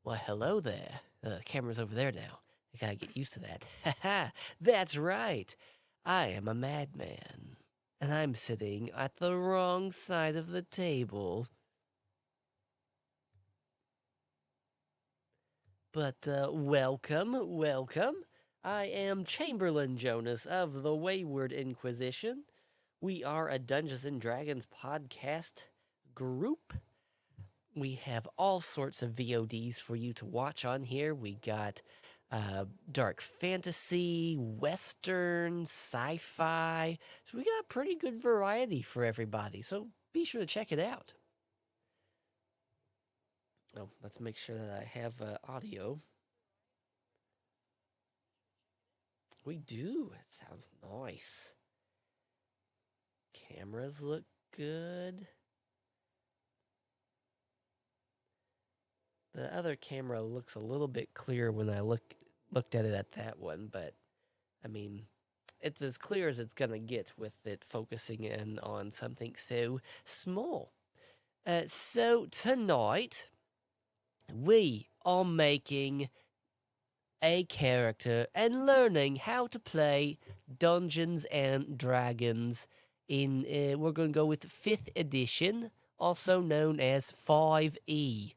Why, hello there. The camera's over there now. I gotta get used to that. Ha! That's right. I am a madman. And I'm sitting at the wrong side of the table. But welcome. I am Chamberlain Jonas of the Wayward Inquisition. We are a Dungeons and Dragons podcast group. We have all sorts of VODs for you to watch on here. We got dark fantasy, western, sci-fi. So we got a pretty good variety for everybody. So be sure to check it out. Oh, let's make sure that I have audio. We do. It sounds nice. Cameras look good. The other camera looks a little bit clearer when I looked at it at that one, but I mean, it's as clear as it's gonna get with it focusing in on something so small. So tonight we are making a character and learning how to play Dungeons and Dragons. We're going to go with 5th edition, also known as 5e.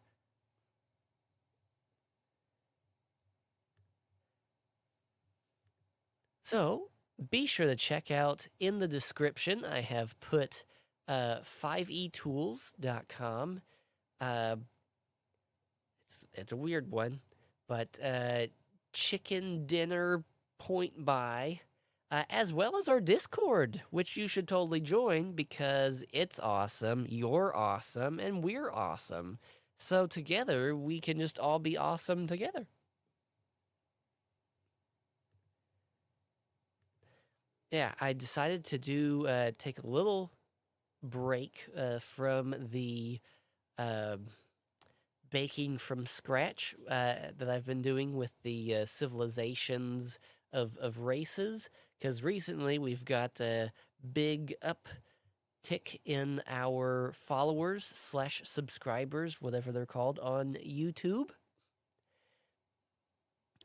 So be sure to check out in the description. I have put 5etools.com. It's a weird one, but chicken dinner point by, as well as our Discord, which you should totally join because it's awesome, you're awesome, and we're awesome. So together, we can just all be awesome together. Yeah, I decided to take a little break from the baking from scratch that I've been doing with the civilizations of races, because recently we've got a big uptick in our followers slash subscribers, whatever they're called, on YouTube.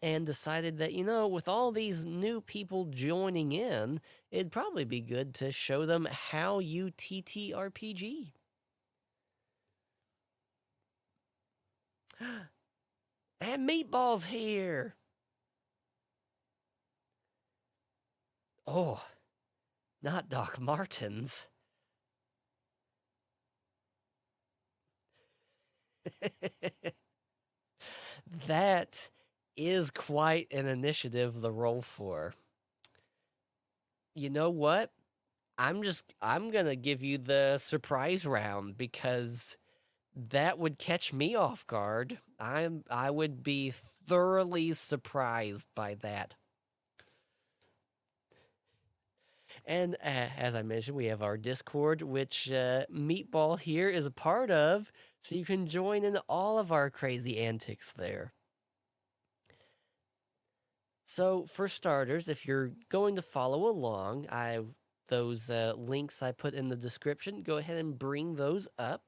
And decided that, with all these new people joining in, it'd probably be good to show them how you TTRPG. And Meatball's here. Oh, not Doc Martens. That is quite an initiative to roll for. You know what? I'm gonna give you the surprise round because that would catch me off guard. I would be thoroughly surprised by that. And as I mentioned, we have our Discord, which Meatball here is a part of, so you can join in all of our crazy antics there. So, for starters, if you're going to follow along, those links I put in the description, go ahead and bring those up.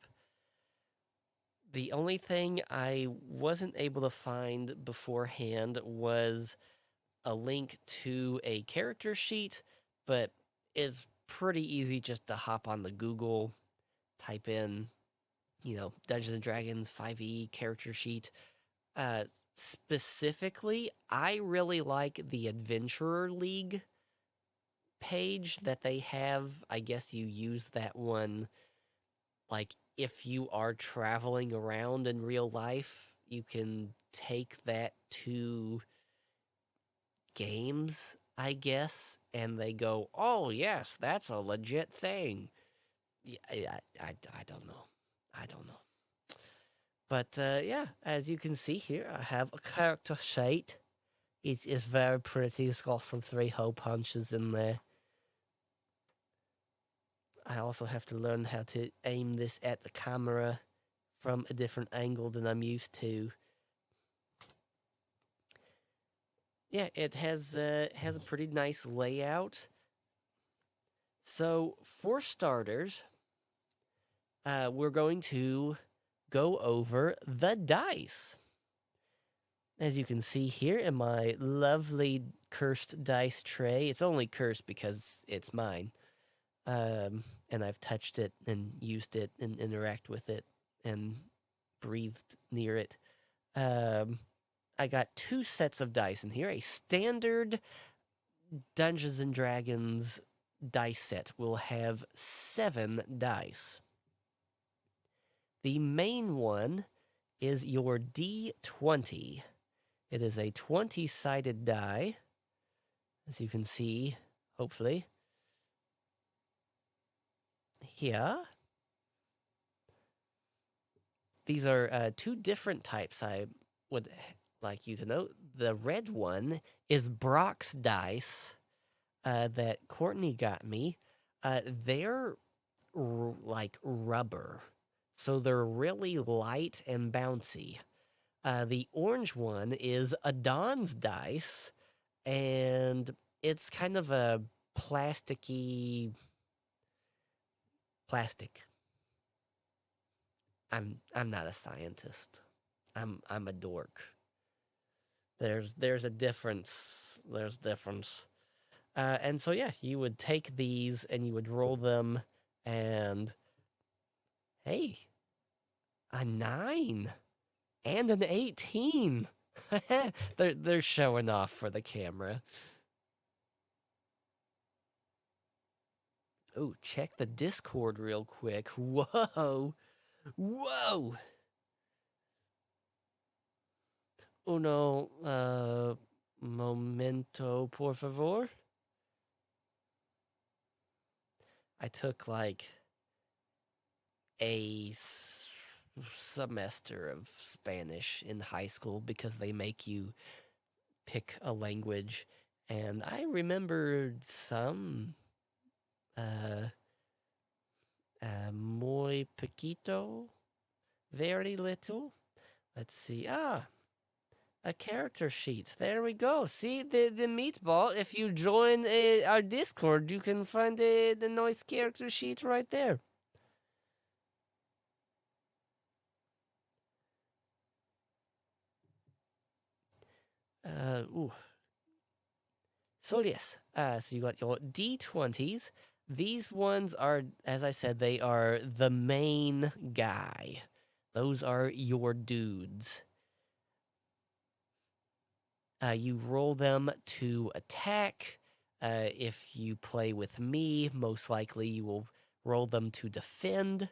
The only thing I wasn't able to find beforehand was a link to a character sheet, but it's pretty easy just to hop on the Google, type in, Dungeons and Dragons 5e character sheet. Specifically, I really like the Adventurer League page that they have. I guess you use that one, like, if you are traveling around in real life, you can take that to games, I guess, and they go, oh, yes, that's a legit thing. Yeah, I don't know. I don't know. But yeah, as you can see here, I have a character sheet. It is very pretty. It's got some 3-hole punches in there. I also have to learn how to aim this at the camera from a different angle than I'm used to. Yeah, it has a pretty nice layout. So, for starters, we're going to go over the dice. As you can see here in my lovely cursed dice tray, it's only cursed because it's mine. And I've touched it and used it and interact with it and breathed near it. I got 2 sets of dice in here. A standard Dungeons and Dragons dice set will have 7 dice. The main one is your D20. It is a 20-sided die, as you can see, hopefully. Here. These are 2 different types I would like you to know. The red one is Brock's dice that Courtney got me. They're like rubber, so they're really light and bouncy. The orange one is Adon's dice, and it's kind of a plasticky plastic. I'm not a scientist. I'm a dork. There's a difference. There's difference. And so yeah, you would take these and you would roll them, and hey, a 9 and an 18. they're showing off for the camera. Oh, check the Discord real quick. Whoa. Whoa. Uno momento, por favor. I took like a semester of Spanish in high school because they make you pick a language, and I remembered some muy poquito, very little. Let's see. A character sheet. There we go. See the meatball. If you join our Discord, you can find the nice character sheet right there. Ooh. So yes, so you got your D20s. These ones are, as I said, they are the main guy. Those are your dudes. You roll them to attack. If you play with me, most likely you will roll them to defend,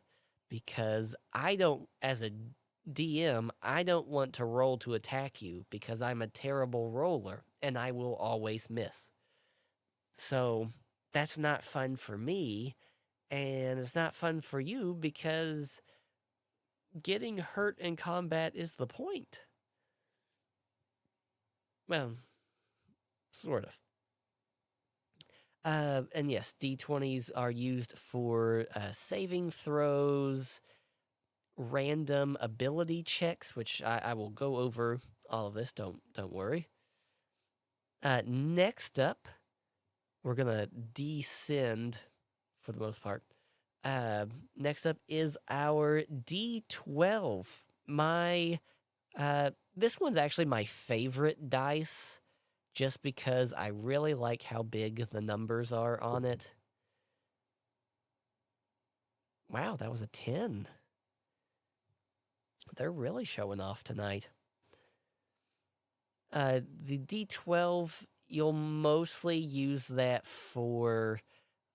because I don't, as a DM, I don't want to roll to attack you because I'm a terrible roller and I will always miss. So that's not fun for me, and it's not fun for you because getting hurt in combat is the point. Well, sort of. And yes, D20s are used for saving throws, random ability checks, which I will go over all of this. Don't worry. Next up, we're gonna descend for the most part. Next up is our D12. This one's actually my favorite dice, just because I really like how big the numbers are on it. Wow, that was a 10. They're really showing off tonight. The D12, you'll mostly use that for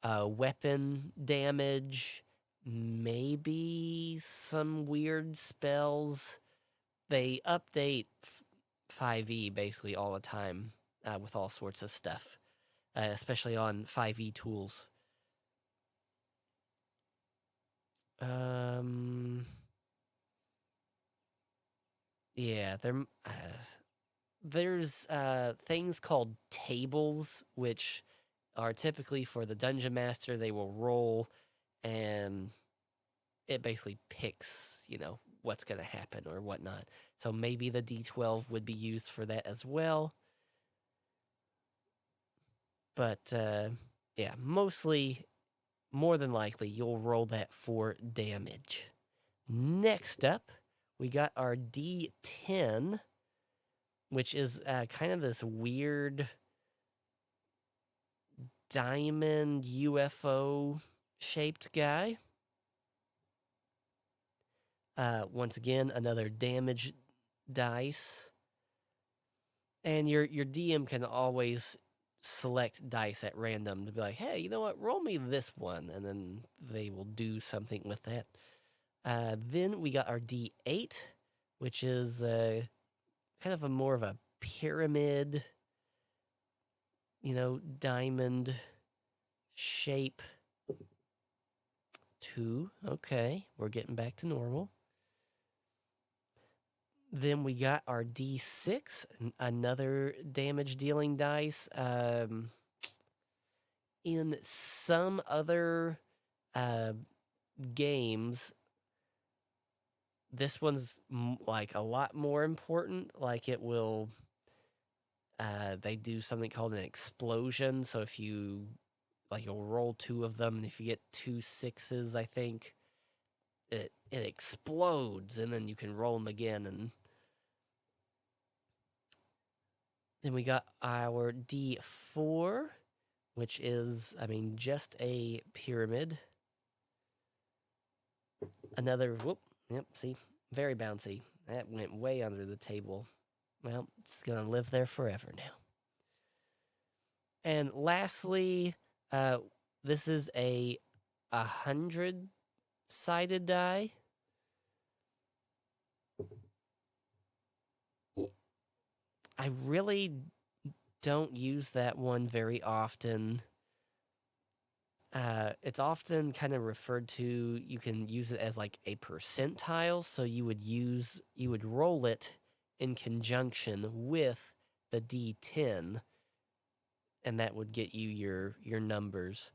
weapon damage, maybe some weird spells. They update 5e basically all the time with all sorts of stuff, especially on 5e tools. Yeah, there's things called tables, which are typically for the dungeon master. They will roll, and it basically picks, what's going to happen or whatnot. So maybe the D12 would be used for that as well. But yeah, mostly more than likely you'll roll that for damage. Next up, we got our D10, which is kind of this weird diamond UFO shaped guy. Once again, another damage dice. And your DM can always select dice at random to be like, hey, you know what? Roll me this one. And then they will do something with that. Then we got our D8, which is kind of a more of a pyramid, diamond shape. 2. Okay, we're getting back to normal. Then we got our D6, another damage dealing dice. In some other games, this one's like a lot more important. Like it will, they do something called an explosion. So if you, like, you'll roll 2 of them, and if you get 2 6s, I think it explodes, and then you can roll them again. And then we got our D4, which is, just a pyramid. Another, see, very bouncy. That went way under the table. Well, it's going to live there forever now. And lastly, this is a 100-sided die. I really don't use that one very often. It's often kind of referred to, you can use it as like a percentile, so you would roll it in conjunction with the D10, and that would get you your numbers.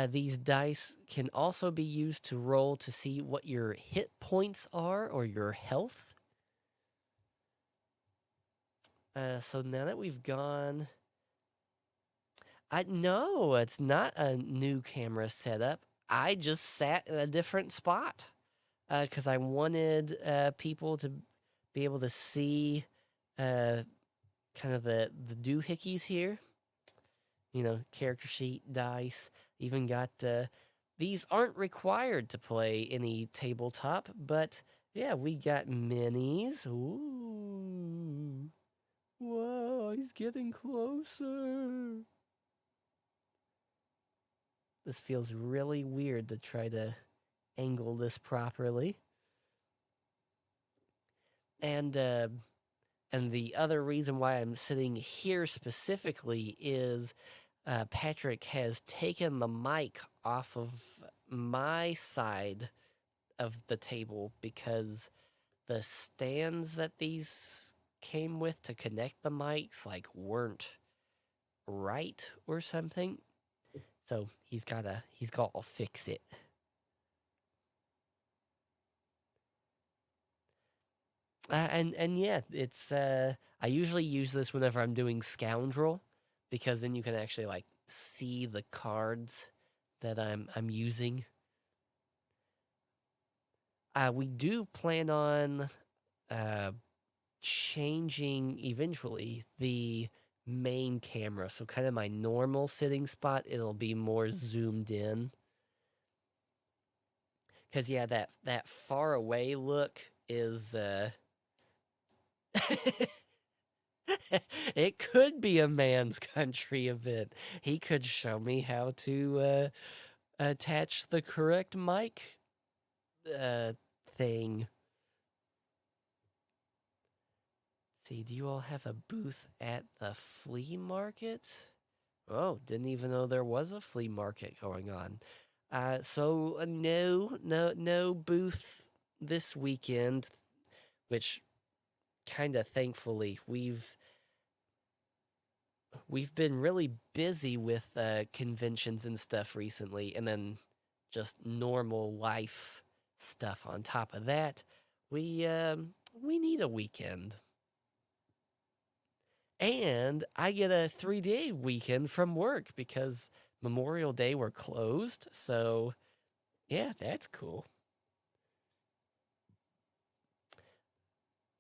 These dice can also be used to roll to see what your hit points are or your health. So now that we've gone, no, it's not a new camera setup. I just sat in a different spot because I wanted people to be able to see kind of the doohickeys here. Character sheet, dice. Even got these aren't required to play any tabletop, but yeah, we got minis. Ooh. Whoa, he's getting closer. This feels really weird to try to angle this properly. And the other reason why I'm sitting here specifically is Patrick has taken the mic off of my side of the table because the stands that these came with to connect the mics weren't right or something. So he's got to fix it. And yeah, it's I usually use this whenever I'm doing Scoundrel, because then you can actually see the cards that I'm using. We do plan on changing eventually the main camera, so kind of my normal sitting spot, it'll be more zoomed in. Because yeah, that far away look is it could be a man's country event. He could show me how to attach the correct mic thing. See, do you all have a booth at the flea market? Oh, didn't even know there was a flea market going on. So no booth this weekend, which kind of thankfully we've been really busy with conventions and stuff recently, and then just normal life stuff on top of that. We need a weekend. And I get a 3-day weekend from work because Memorial Day we're closed. So, yeah, that's cool.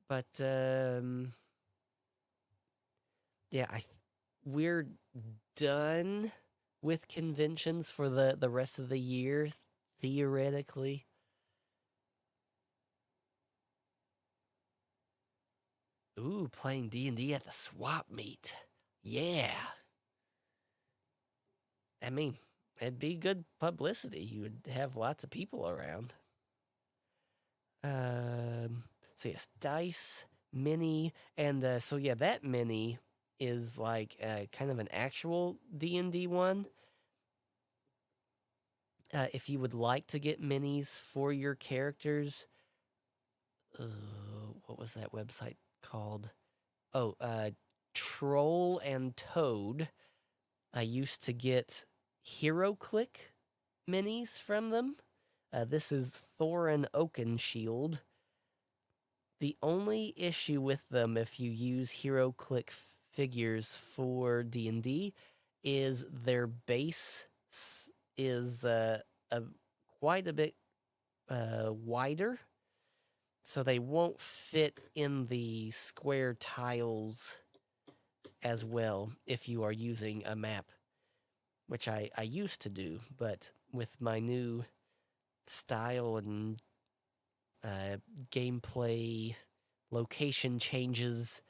But yeah, we're done with conventions for the rest of the year theoretically. Ooh, playing D&D at the swap meet. Yeah. I mean, it'd be good publicity. You would have lots of people around. So yes, dice, mini, and so yeah, that mini is like kind of an actual D&D one. If you would like to get minis for your characters, what was that website called? Oh, Troll and Toad. I used to get HeroClick minis from them. This is Thorin Oakenshield. The only issue with them, if you use HeroClick figures for D&D, is their base is quite a bit wider, so they won't fit in the square tiles as well if you are using a map, which I used to do, but with my new style and gameplay location changes,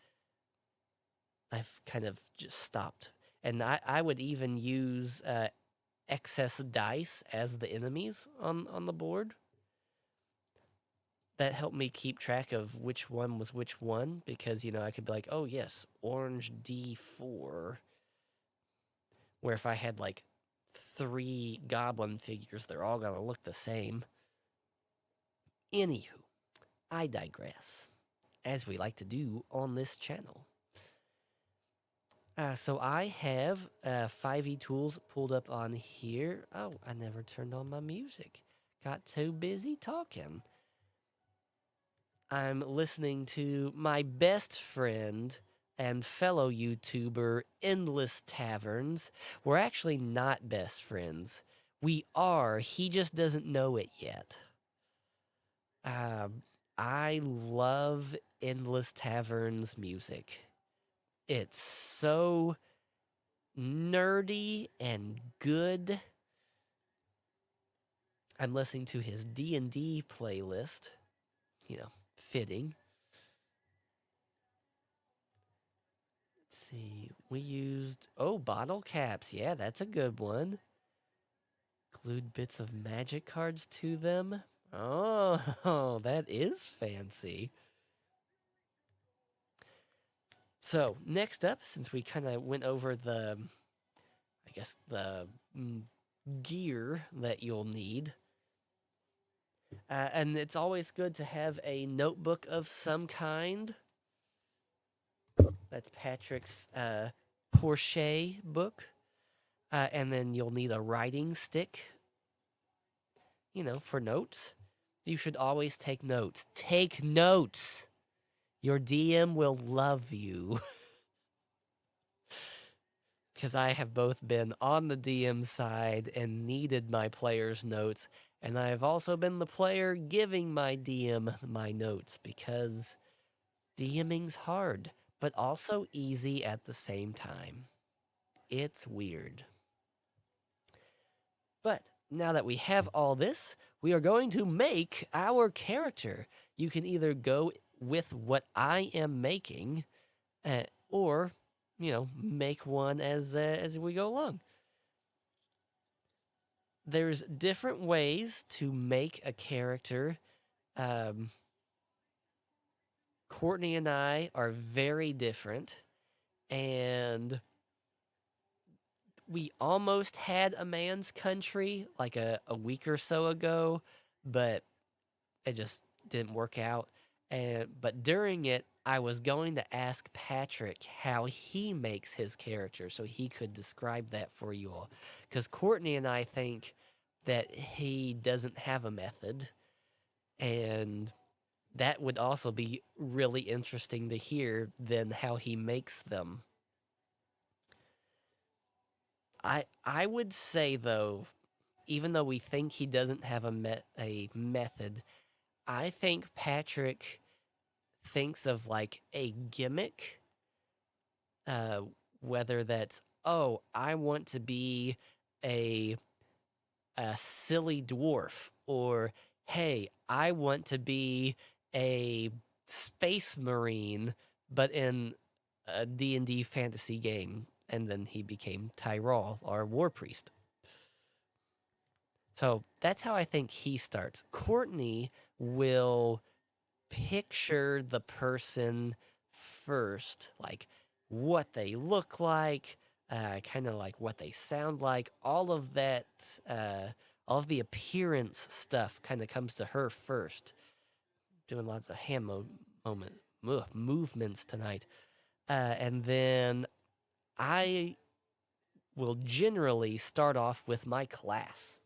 I've kind of just stopped. And I would even use excess dice as the enemies on the board. That helped me keep track of which one was which one because, I could be like, oh, yes, orange D4. Where if I had like 3 goblin figures, they're all going to look the same. Anywho, I digress, as we like to do on this channel. So I have 5e tools pulled up on here. Oh, I never turned on my music. Got too busy talking. I'm listening to my best friend and fellow YouTuber, Endless Taverns. We're actually not best friends. We are. He just doesn't know it yet. I love Endless Taverns music. It's so nerdy and good. I'm listening to his D&D playlist. Fitting. Let's see. We used bottle caps. Yeah, that's a good one. Glued bits of magic cards to them. Oh, that is fancy. So, next up, since we kind of went over the gear that you'll need. And it's always good to have a notebook of some kind. That's Patrick's Porsche book. And then you'll need a writing stick, for notes. You should always take notes. Take notes! Your DM will love you. Because I have both been on the DM side and needed my players' notes, and I have also been the player giving my DM my notes because DMing's hard, but also easy at the same time. It's weird. But now that we have all this, we are going to make our character. You can either go with what I am making, or make one as we go along. There's different ways to make a character. Courtney and I are very different, and we almost had a man's country like a week or so ago, but it just didn't work out. But during it, I was going to ask Patrick how he makes his character so he could describe that for you all. Because Courtney and I think that he doesn't have a method. And that would also be really interesting to hear than how he makes them. I would say though, even though we think he doesn't have a method, I think Patrick thinks of like a gimmick, uh, whether that's, oh, I want to be a a silly dwarf, or hey, I want to be a space marine, but in a D&D fantasy game, and then he became Tyrell, our war priest. So that's how I think he starts. Courtney will picture the person first, like what they look like, kind of like what they sound like. All of the appearance stuff kind of comes to her first. Doing lots of moment movements tonight, and then I will generally start off with my class.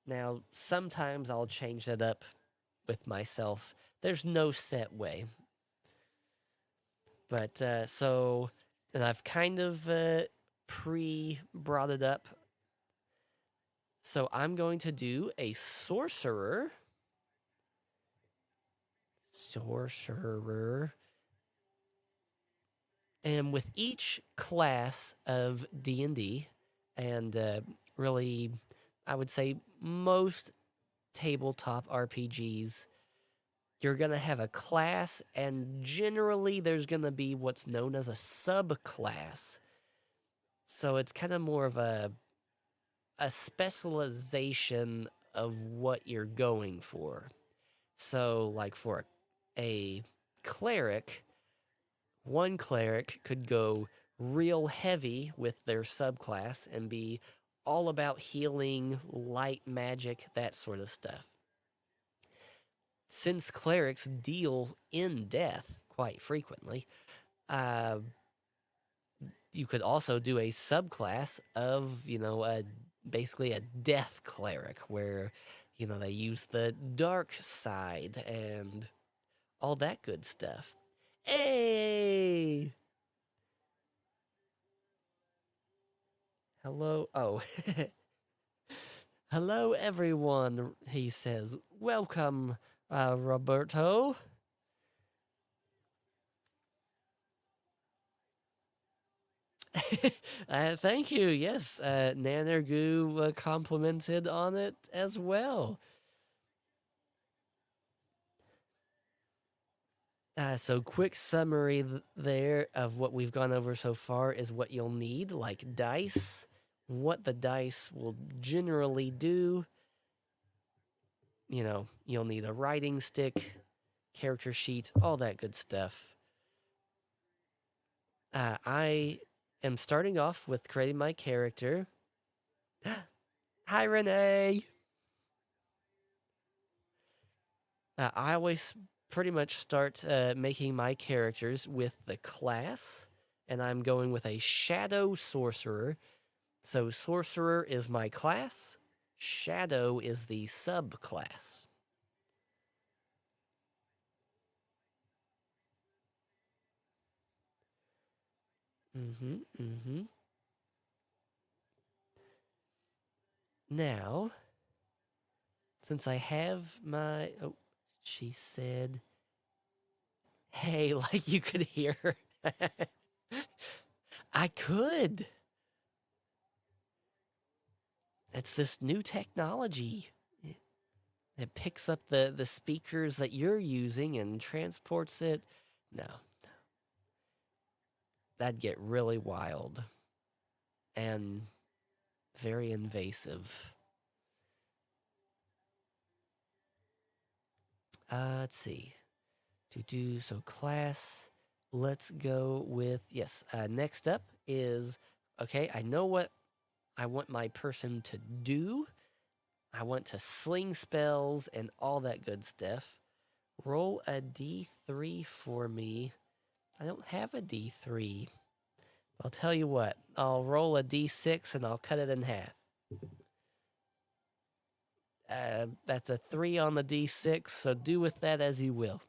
Now, sometimes I'll change that up with myself. There's no set way. But and I've kind of pre brought it up. So I'm going to do a sorcerer. Sorcerer. And with each class of D&D, and really, I would say most tabletop RPGs, you're going to have a class, and generally there's going to be what's known as a subclass. So it's kind of more of a specialization of what you're going for. So, like for a cleric, one cleric could go real heavy with their subclass and be all about healing, light magic, that sort of stuff. Since clerics deal in death quite frequently, uh, you could also do a subclass of, basically a death cleric where, they use the dark side and all that good stuff. Hey! Hello. Oh. Hello, everyone, he says. Welcome, Roberto. Thank you. Yes, Nanergoo complimented on it as well. So, quick summary there of what we've gone over so far is what you'll need, like dice, what the dice will generally do. You'll need a writing stick, character sheet, all that good stuff. I am starting off with creating my character. Hi, Renee. I always pretty much start making my characters with the class, and I'm going with a shadow sorcerer. So, sorcerer is my class, shadow is the subclass. Now, since I have my. Oh, she said, hey, like you could hear her. I could. It's this new technology. It picks up the speakers that you're using and transports it. No, that'd get really wild and very invasive. Let's see. So class. Let's go with yes. Next up is okay. I know what I want my person to do. I want to sling spells and all that good stuff. Roll a d3 for me. I don't have a d3. I'll tell you what, I'll roll a d6 and I'll cut it in half. That's a 3 on the D6, so do with that as you will.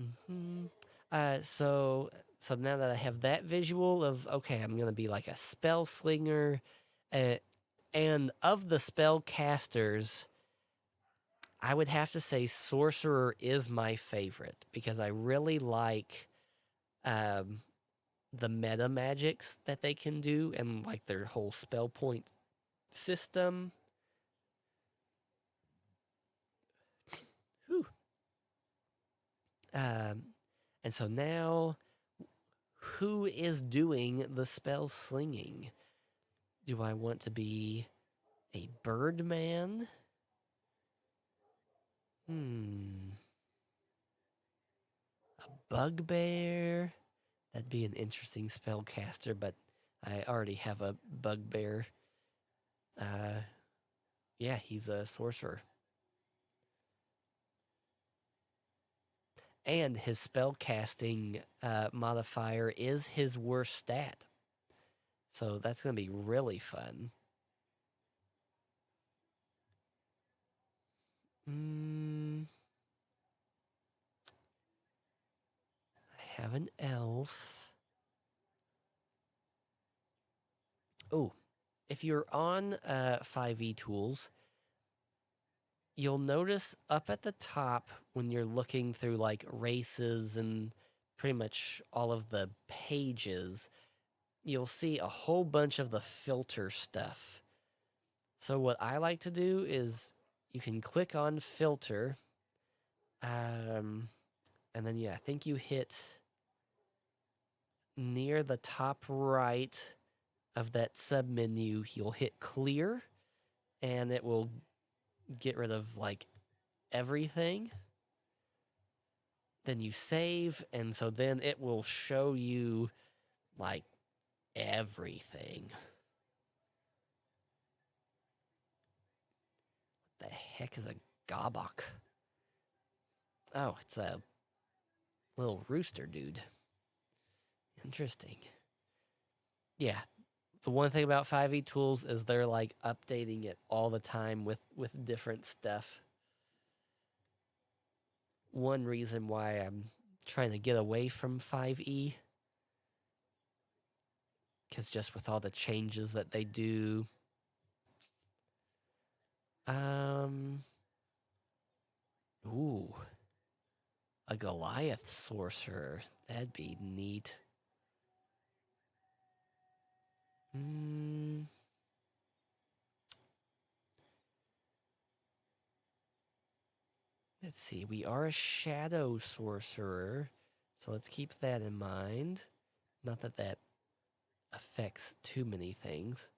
Mm-hmm. So now that I have that visual of okay, I'm gonna be like a spell slinger, uh, and of the spell casters, I would have to say sorcerer is my favorite because I really like um, the meta magics that they can do and like their whole spell point system. Whew. Um, and so now, who is doing the spell slinging? Do I want to be a birdman? A bugbear? That'd be an interesting spellcaster, but I already have a bugbear. Uh, yeah, he's a sorcerer. And his spellcasting modifier is his worst stat. So that's going to be really fun. I have an elf. Oh, if you're on 5e tools, you'll notice up at the top when you're looking through like races and pretty much all of the pages, you'll see a whole bunch of the filter stuff. So what I like to do is you can click on filter, and then yeah, I think you hit near the top right of that sub menu, you'll hit clear, and it will get rid of like everything. Then you save, and so then it will show you like everything. What the heck is a gobok? Oh, it's a little rooster dude. Interesting. Yeah, the one thing about 5e tools is they're like updating it all the time with different stuff. One reason why I'm trying to get away from 5e, because just with all the changes that they do. Ooh, a Goliath sorcerer. That'd be neat. Let's see. We are a shadow sorcerer, so let's keep that in mind. Not that that affects too many things.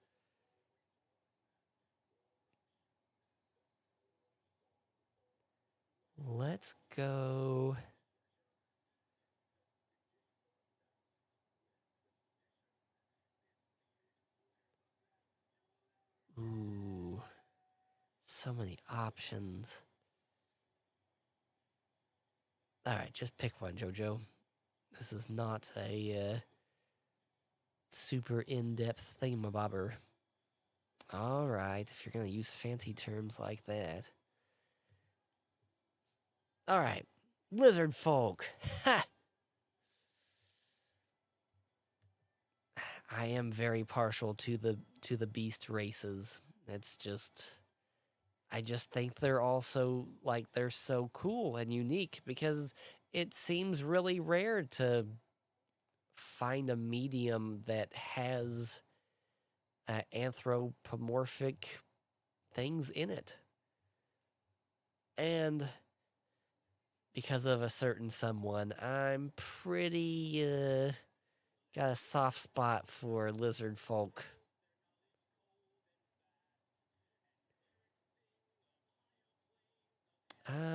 Let's go. Ooh, so many options. All right, just pick one, JoJo. This is not a super in-depth thingamabobber. All right, if you're gonna use fancy terms like that. All right, lizard folk. Ha! I am very partial to the beast races. It's just I just think they're also like they're so cool and unique because it seems really rare to find a medium that has anthropomorphic things in it. And because of a certain someone, I'm pretty got a soft spot for lizard folk.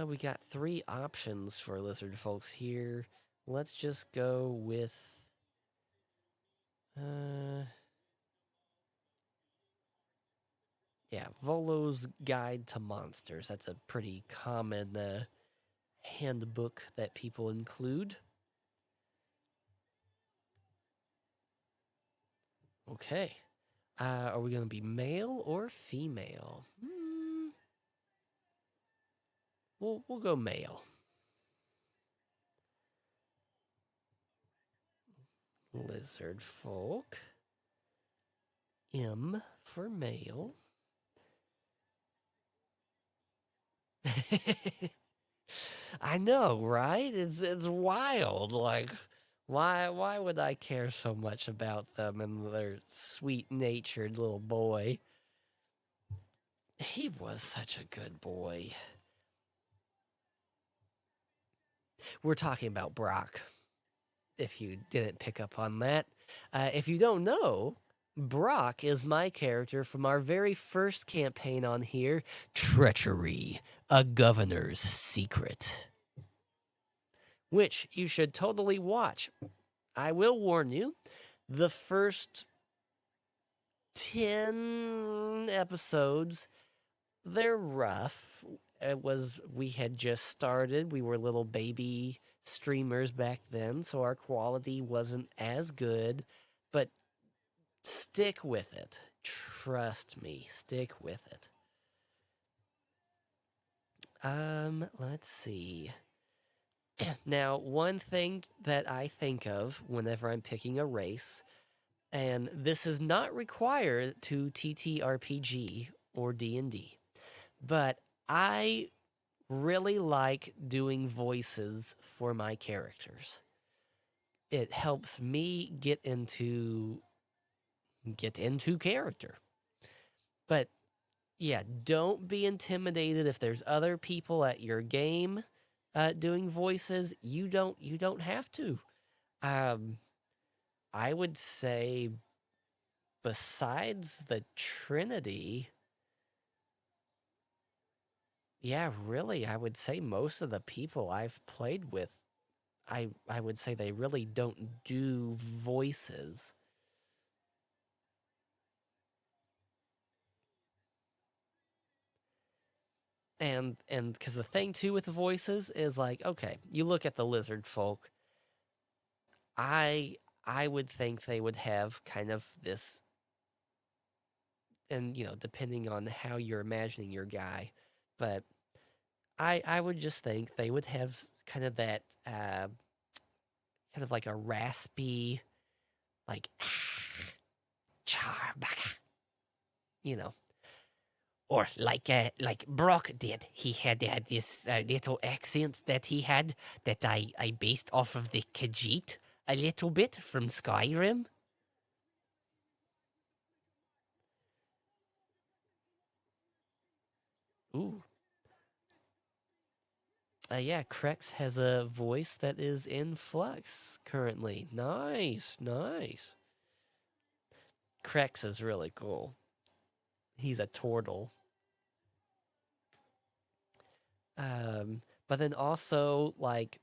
We got 3 options for lizard folks here. Let's just go with yeah, Volo's Guide to Monsters. That's a pretty common handbook that people include. Okay. Are we going to be male or female? We'll go male. Lizard folk. M for male. I know, right? It's wild. Like, why would I care so much about them and their sweet natured little boy? He was such a good boy. We're talking about Brock. If you didn't pick up on that, if you don't know, Brock is my character from our very first campaign on here, Treachery, a Governor's Secret, which you should totally watch. I will warn you, the first 10 episodes, they're rough. We had just started. We were little baby streamers back then, so our quality wasn't as good, but stick with it. Trust me, stick with it. Let's see. Now, one thing that I think of whenever I'm picking a race, and this is not required to TTRPG or D&D, but I really like doing voices for my characters. It helps me get into character. But yeah, don't be intimidated if there's other people at your game doing voices. You don't have to. I would say besides the Trinity, yeah, really, I would say most of the people I've played with, I would say they really don't do voices. And because the thing too with the voices is like, okay, you look at the lizard folk. I would think they would have kind of this, and depending on how you're imagining your guy, but I would just think they would have kind of that kind of like a raspy, like Charbaka, you know, or like Brock did. He had this little accent that he had that I based off of the Khajiit a little bit from Skyrim. Ooh. Yeah, Krex has a voice that is in flux currently. Nice, nice. Krex is really cool. He's a turtle. But then also like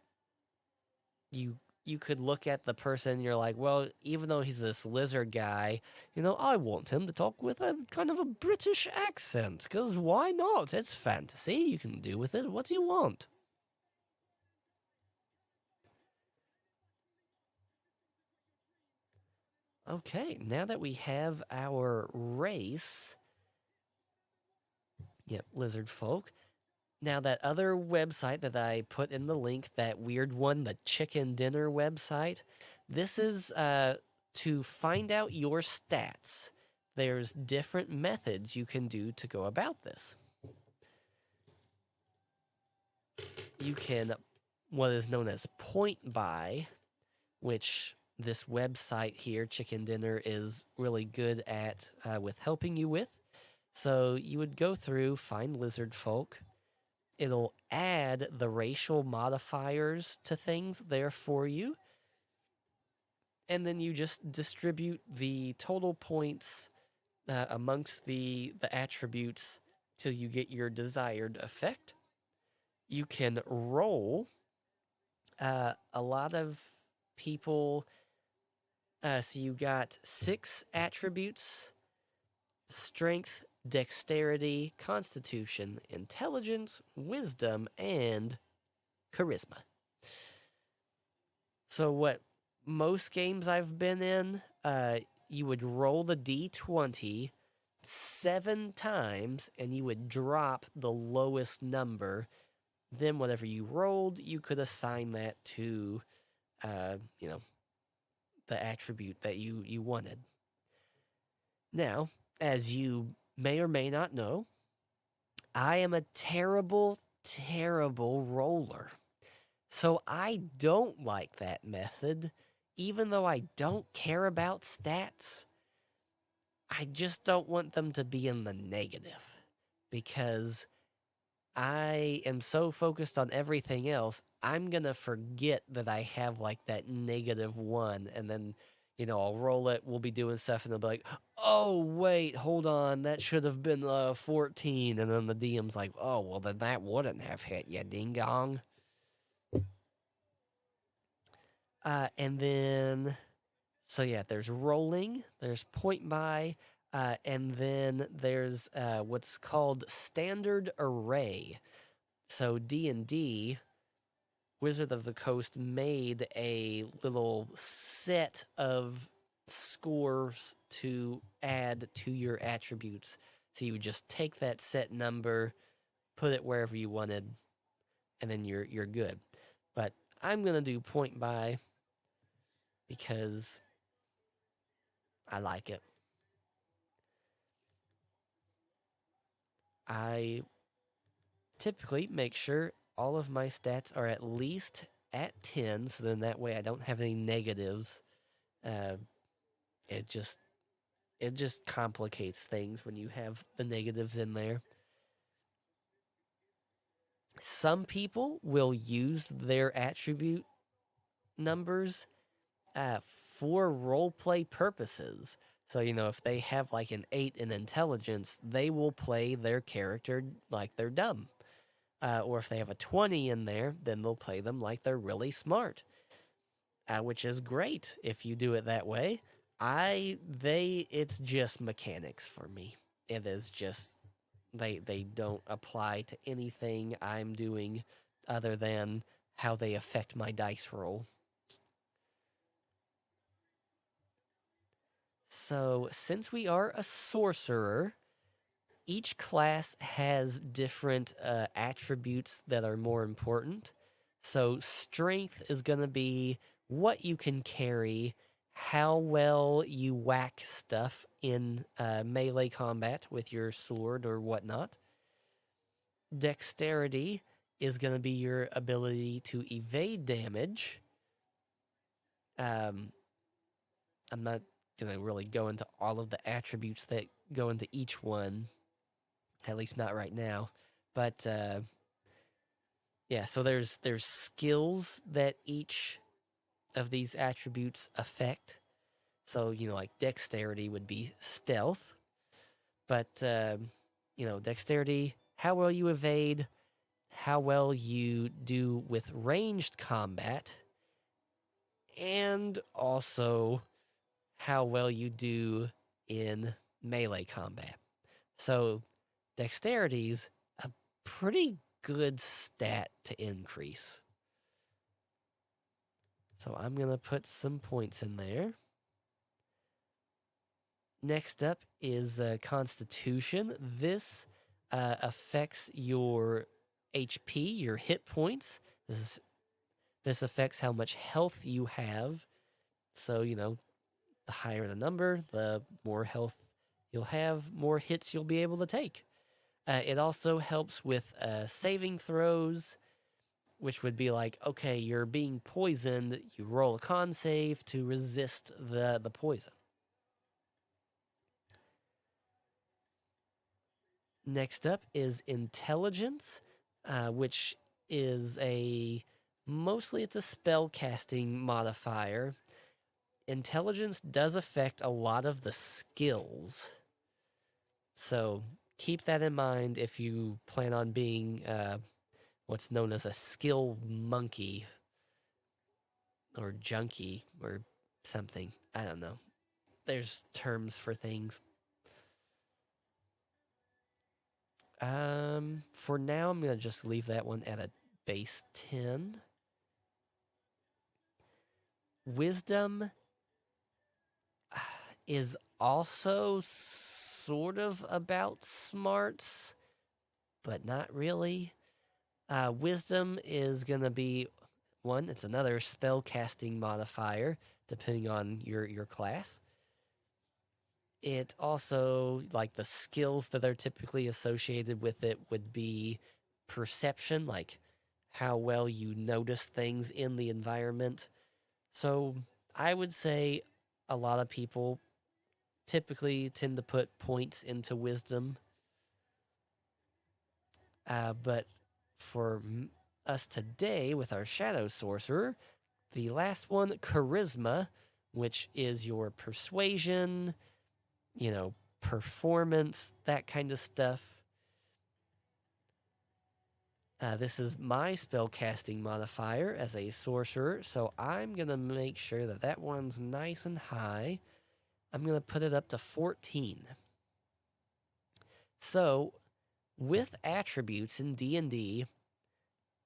you could look at the person and you're like, well, even though he's this lizard guy, I want him to talk with a kind of a British accent, because why not? It's fantasy. You can do with it what you want. Okay, now that we have our race, yep, lizard folk. Now that other website that I put in the link, that weird one, the chicken dinner website, this is to find out your stats. There's different methods you can do to go about this. You can what is known as point buy, which this website here, Chicken Dinner, is really good at with helping you with. So you would go through, find lizard folk. It'll add the racial modifiers to things there for you. And then you just distribute the total points amongst the attributes till you get your desired effect. You can roll. A lot of people, so you got 6 attributes: strength, dexterity, constitution, intelligence, wisdom, and charisma. So what most games I've been in, you would roll the d20 7 times, and you would drop the lowest number. Then whatever you rolled, you could assign that to, you know, the attribute that you wanted. Now, as you may or may not know, I am a terrible, terrible roller. So I don't like that method, even though I don't care about stats. I just don't want them to be in the negative because I am so focused on everything else, I'm going to forget that I have like that -1. And then, I'll roll it, we'll be doing stuff, and they'll be like, oh, wait, hold on, that should have been 14. And then the DM's like, oh, well, then that wouldn't have hit you, ding dong. And then, so yeah, there's rolling, there's point buy, and then there's what's called standard array. So D&D, Wizard of the Coast, made a little set of scores to add to your attributes. So you would just take that set number, put it wherever you wanted, and then you're good. But I'm gonna do point buy because I like it. I typically make sure all of my stats are at least at 10, so then that way I don't have any negatives. Uh, it just complicates things when you have the negatives in there. Some people will use their attribute numbers for roleplay purposes. So, if they have like an 8 in intelligence, they will play their character like they're dumb. Or if they have a 20 in there, then they'll play them like they're really smart. Which is great if you do it that way. It's just mechanics for me. It is just, they don't apply to anything I'm doing other than how they affect my dice roll. So, since we are a sorcerer, each class has different attributes that are more important. So, strength is going to be what you can carry, how well you whack stuff in melee combat with your sword or whatnot. Dexterity is going to be your ability to evade damage. I'm not going to really go into all of the attributes that go into each one, at least not right now. But yeah, so there's skills that each of these attributes affect. So, like dexterity would be stealth. But, dexterity, how well you evade, how well you do with ranged combat, and also how well you do in melee combat. So, dexterity's a pretty good stat to increase. So I'm going to put some points in there. Next up is Constitution. This affects your HP, your hit points. This affects how much health you have. So, the higher the number, the more health you'll have, more hits you'll be able to take. It also helps with saving throws, which would be like, okay, you're being poisoned, you roll a con save to resist the poison. Next up is intelligence, which is mostly it's a spell casting modifier. Intelligence does affect a lot of the skills. So keep that in mind if you plan on being what's known as a skill monkey or junkie or something. I don't know. There's terms for things. For now, I'm going to just leave that one at a base 10. Wisdom is also sort of about smarts, but not really. Wisdom is going to be one, it's another spell casting modifier, depending on your class. It also, like the skills that are typically associated with it, would be perception, like how well you notice things in the environment. So I would say a lot of people typically tend to put points into wisdom. But for us today with our Shadow Sorcerer, the last one, Charisma, which is your persuasion, performance, that kind of stuff. This is my spellcasting modifier as a sorcerer, so I'm going to make sure that that one's nice and high. I'm going to put it up to 14. So, with attributes in D&D,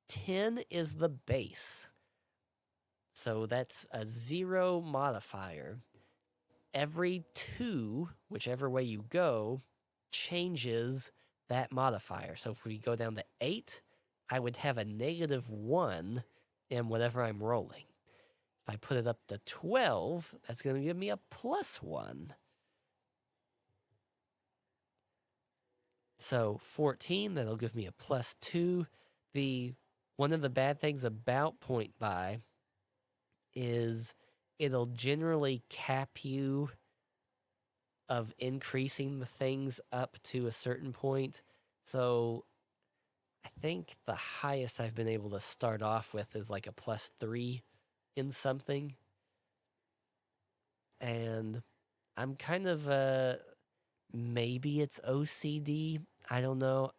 10 is the base. So that's a 0 modifier. Every 2, whichever way you go, changes that modifier. So if we go down to 8, I would have a -1 in whatever I'm rolling. If I put it up to 12, that's going to give me a +1. So 14, that'll give me a +2. One of the bad things about point buy is it'll generally cap you of increasing the things up to a certain point. So I think the highest I've been able to start off with is like a +3 in something. And I'm kind of maybe it's OCD. I don't know.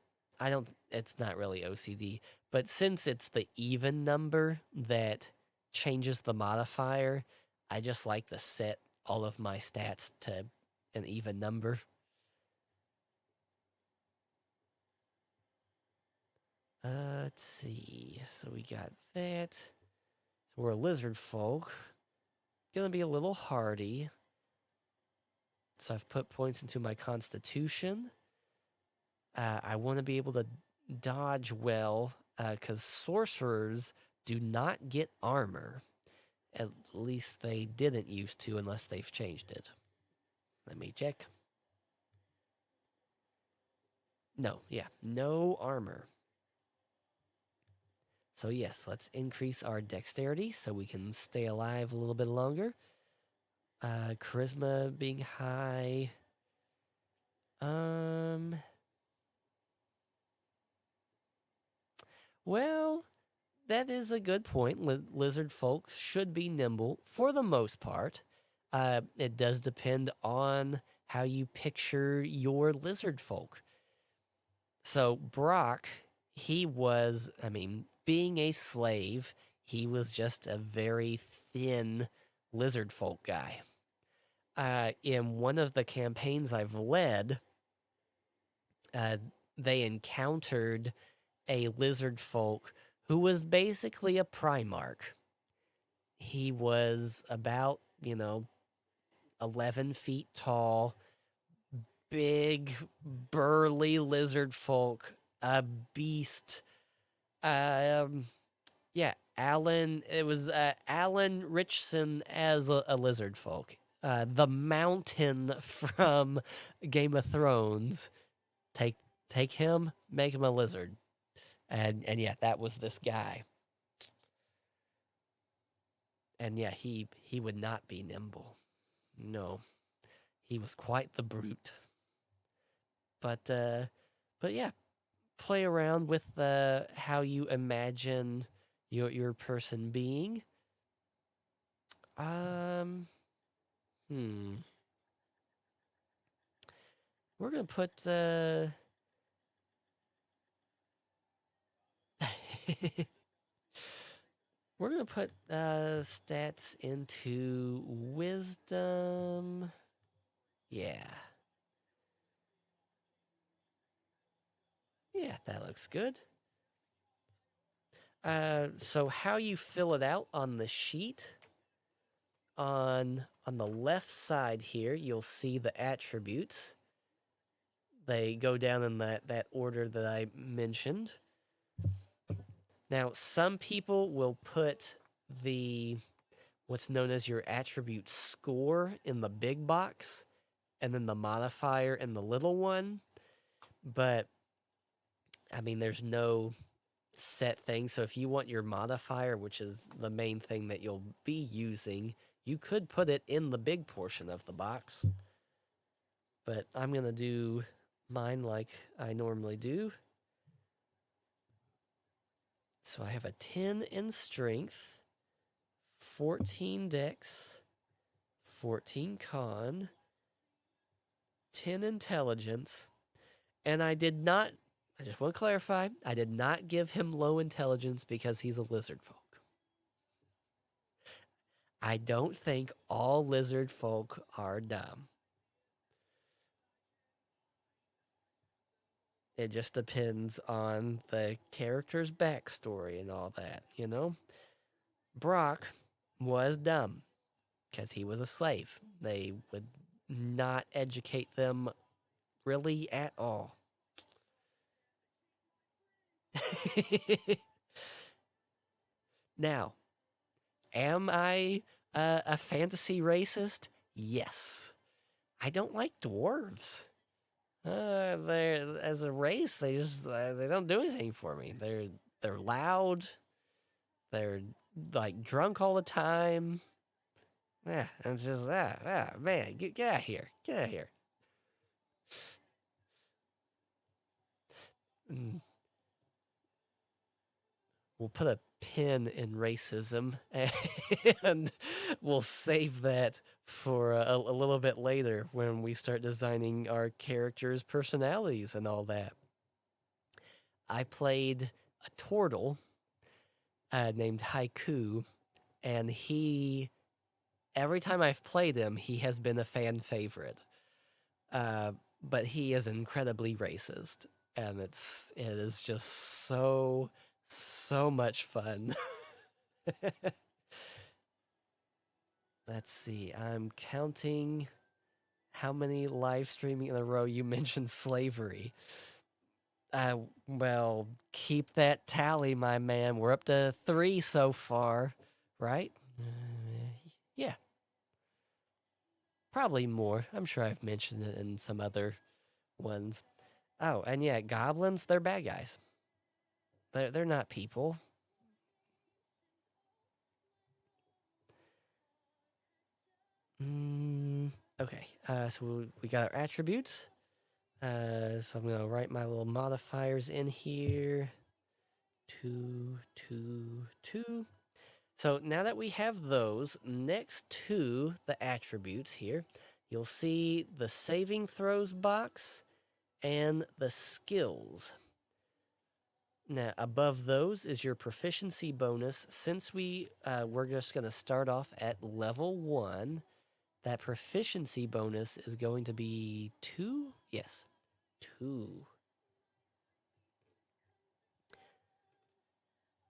It's not really OCD, but since it's the even number that changes the modifier, I just like to set all of my stats to an even number. Let's see. So we got that. So we're a lizard folk. Gonna be a little hardy. So I've put points into my constitution. I want to be able to dodge well, because sorcerers do not get armor. At least they didn't used to, unless they've changed it. Let me check. No, yeah, no armor. So yes, let's increase our dexterity so we can stay alive a little bit longer. Charisma being high. Well, that is a good point. Lizard folk should be nimble for the most part. It does depend on how you picture your lizard folk. So Brock, he was, being a slave, he was just a very thin lizard folk guy. In one of the campaigns I've led, they encountered a lizard folk who was basically a Primarch. He was about, 11 feet tall, big, burly lizard folk, a beast. Yeah, Alan. It was Alan Richson as a lizard folk. The Mountain from Game of Thrones. Take him, make him a lizard, and yeah, that was this guy. And yeah, he would not be nimble. No, he was quite the brute. But yeah, play around with how you imagine your person being. We're gonna put we're gonna put stats into wisdom. Yeah. Yeah, that looks good. So how you fill it out on the sheet on the left side here, you'll see the attributes. They go down in that order that I mentioned. Now, some people will put the what's known as your attribute score in the big box and then the modifier in the little one. But I mean, there's no set thing. So if you want your modifier, which is the main thing that you'll be using, you could put it in the big portion of the box. But I'm going to do mine like I normally do. So I have a 10 in strength, 14 dex, 14 con, 10 intelligence, and I just want to clarify, I did not give him low intelligence because he's a lizard folk. I don't think all lizard folk are dumb. It just depends on the character's backstory and all that, you know? Brock was dumb because he was a slave. They would not educate them really at all. Now, am I a fantasy racist? Yes. I don't like dwarves. They're as a race, they don't do anything for me. They're loud. They're like drunk all the time. Yeah, and it's just man, get out of here, get out of here. Mm. We'll put a pin in racism and we'll save that for a little bit later when we start designing our characters' personalities and all that. I played a turtle named Haiku, and every time I've played him, he has been a fan favorite. But he is incredibly racist, and it is just so much fun. Let's see. I'm counting how many live streaming in a row you mentioned slavery. Well, keep that tally, my man. We're up to 3 so far, right? Yeah, probably more. I'm sure I've mentioned it in some other ones. Oh, and yeah, goblins, they're bad guys. They're not people. Okay, so we got our attributes. So I'm gonna write my little modifiers in here. 2, 2, 2. So now that we have those, next to the attributes here, you'll see the saving throws box and the skills. Now, above those is your proficiency bonus. Since we're just going to start off at level 1, that proficiency bonus is going to be 2? Yes, 2.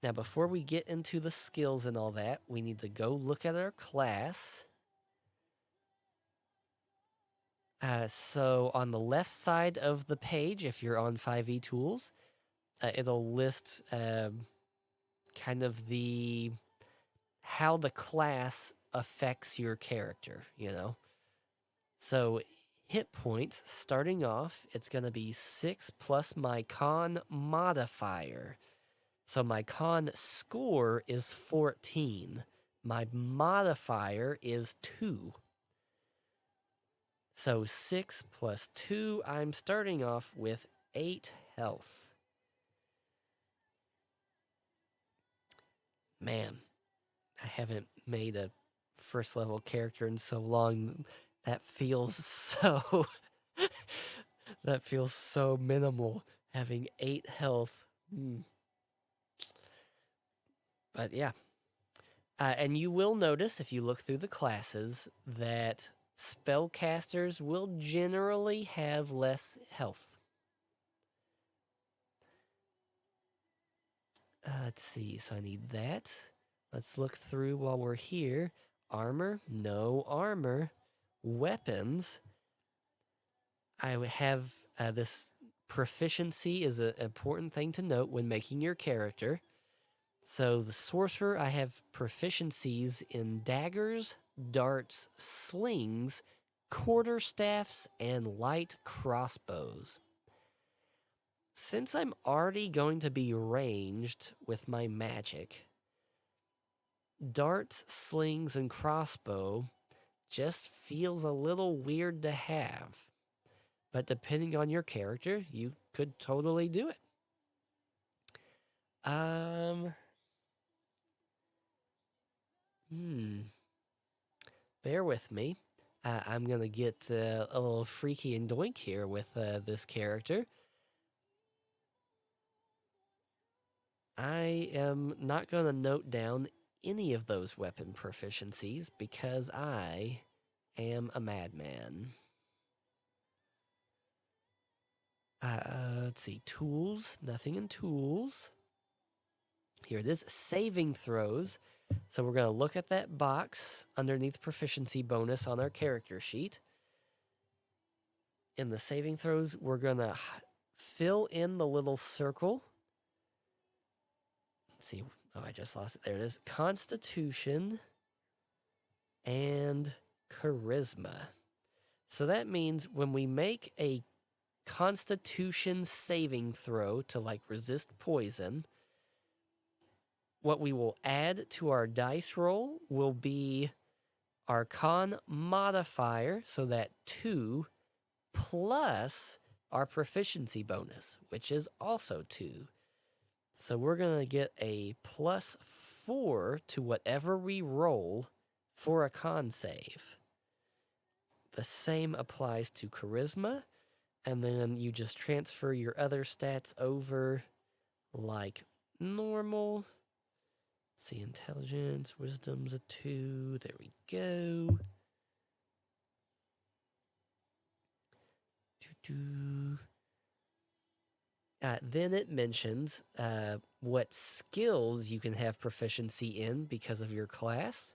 Now, before we get into the skills and all that, we need to go look at our class. So on the left side of the page, if you're on 5e Tools, it'll list kind of how the class affects your character, you know? So hit points, starting off, it's going to be 6 plus my con modifier. So my con score is 14. My modifier is 2. So 6 plus 2, I'm starting off with 8 health. Man, I haven't made a first level character in so long. That feels so that feels so minimal, having 8 health. But yeah. And you will notice if you look through the classes that spellcasters will generally have less health. Let's see, so I need that. Let's look through while we're here. Armor, no armor. Weapons, I have this proficiency is an important thing to note when making your character. So the sorcerer, I have proficiencies in daggers, darts, slings, quarterstaffs, and light crossbows. Since I'm already going to be ranged with my magic, darts, slings, and crossbow just feels a little weird to have. But depending on your character, you could totally do it. Bear with me. I'm gonna get a little freaky and doink here with this character. I am not gonna note down any of those weapon proficiencies because I am a madman. Let's see, tools, nothing in tools. Here it is, saving throws. So we're going to look at that box underneath proficiency bonus on our character sheet. In the saving throws, we're going to fill in the little circle. Let's see. Oh, I just lost it. There it is. Constitution and charisma. So that means when we make a constitution saving throw to like resist poison, what we will add to our dice roll will be our con modifier, so that 2 plus our proficiency bonus, which is also 2. So we're going to get a +4 to whatever we roll for a con save. The same applies to charisma, and then you just transfer your other stats over like normal. See, intelligence, wisdom's a 2. There we go. Then it mentions what skills you can have proficiency in because of your class.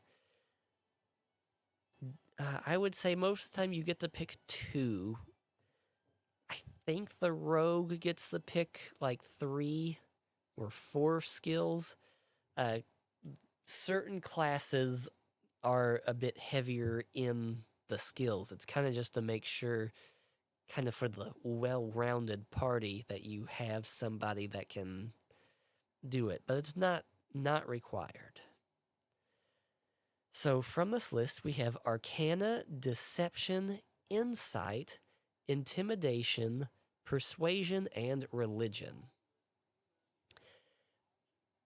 I would say most of the time you get to pick 2. I think the rogue gets to pick like 3 or 4 skills. Certain classes are a bit heavier in the skills. It's kind of just to make sure, kind of for the well-rounded party, that you have somebody that can do it, but it's not required. So from this list, we have Arcana, Deception, Insight, Intimidation, Persuasion, and Religion.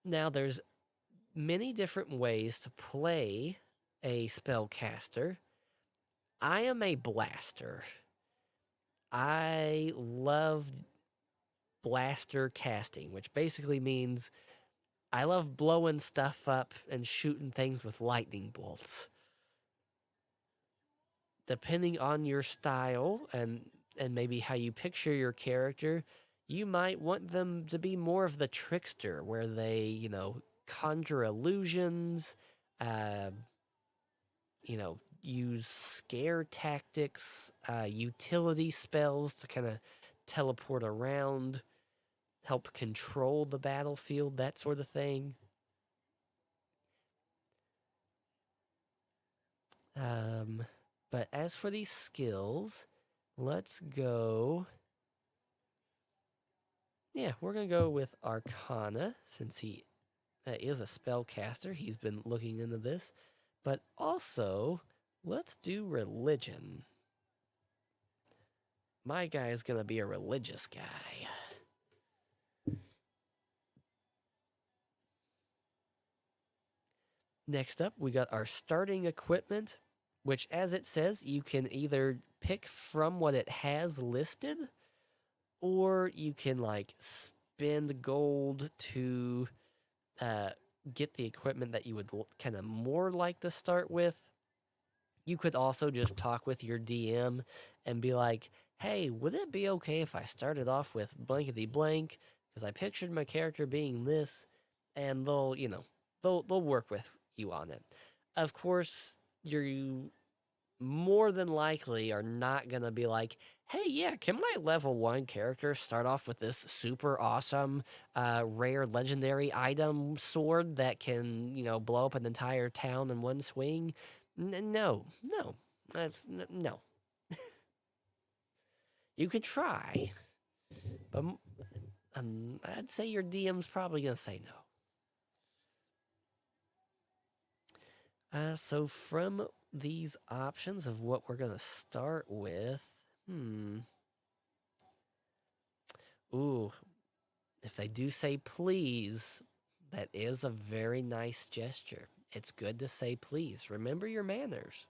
Now, there's many different ways to play a spellcaster. I am a blaster. I love blaster casting, which basically means I love blowing stuff up and shooting things with lightning bolts. Depending on your style and maybe how you picture your character, you might want them to be more of the trickster, where they, conjure illusions, use scare tactics, utility spells to kind of teleport around, help control the battlefield, that sort of thing. But as for these skills, let's go. Yeah, we're going to go with Arcana, since he is a spellcaster. He's been looking into this. But also, let's do Religion. My guy is going to be a religious guy. Next up, we got our starting equipment, which, as it says, you can either pick from what it has listed, or you can spend gold to get the equipment that you would kind of more like to start with. You could also just talk with your DM and be like, hey, would it be okay if I started off with blankety blank? Because I pictured my character being this, and they'll work with you on it. of course, you more than likely are not going to be like, hey, yeah, can my level 1 character start off with this super awesome, rare legendary item sword that can, blow up an entire town in one swing? No, no. No. You could try, but I'd say your DM's probably going to say no. So from these options of what we're going to start with, ooh, if they do say please, that is a very nice gesture. It's good to say please. Remember your manners.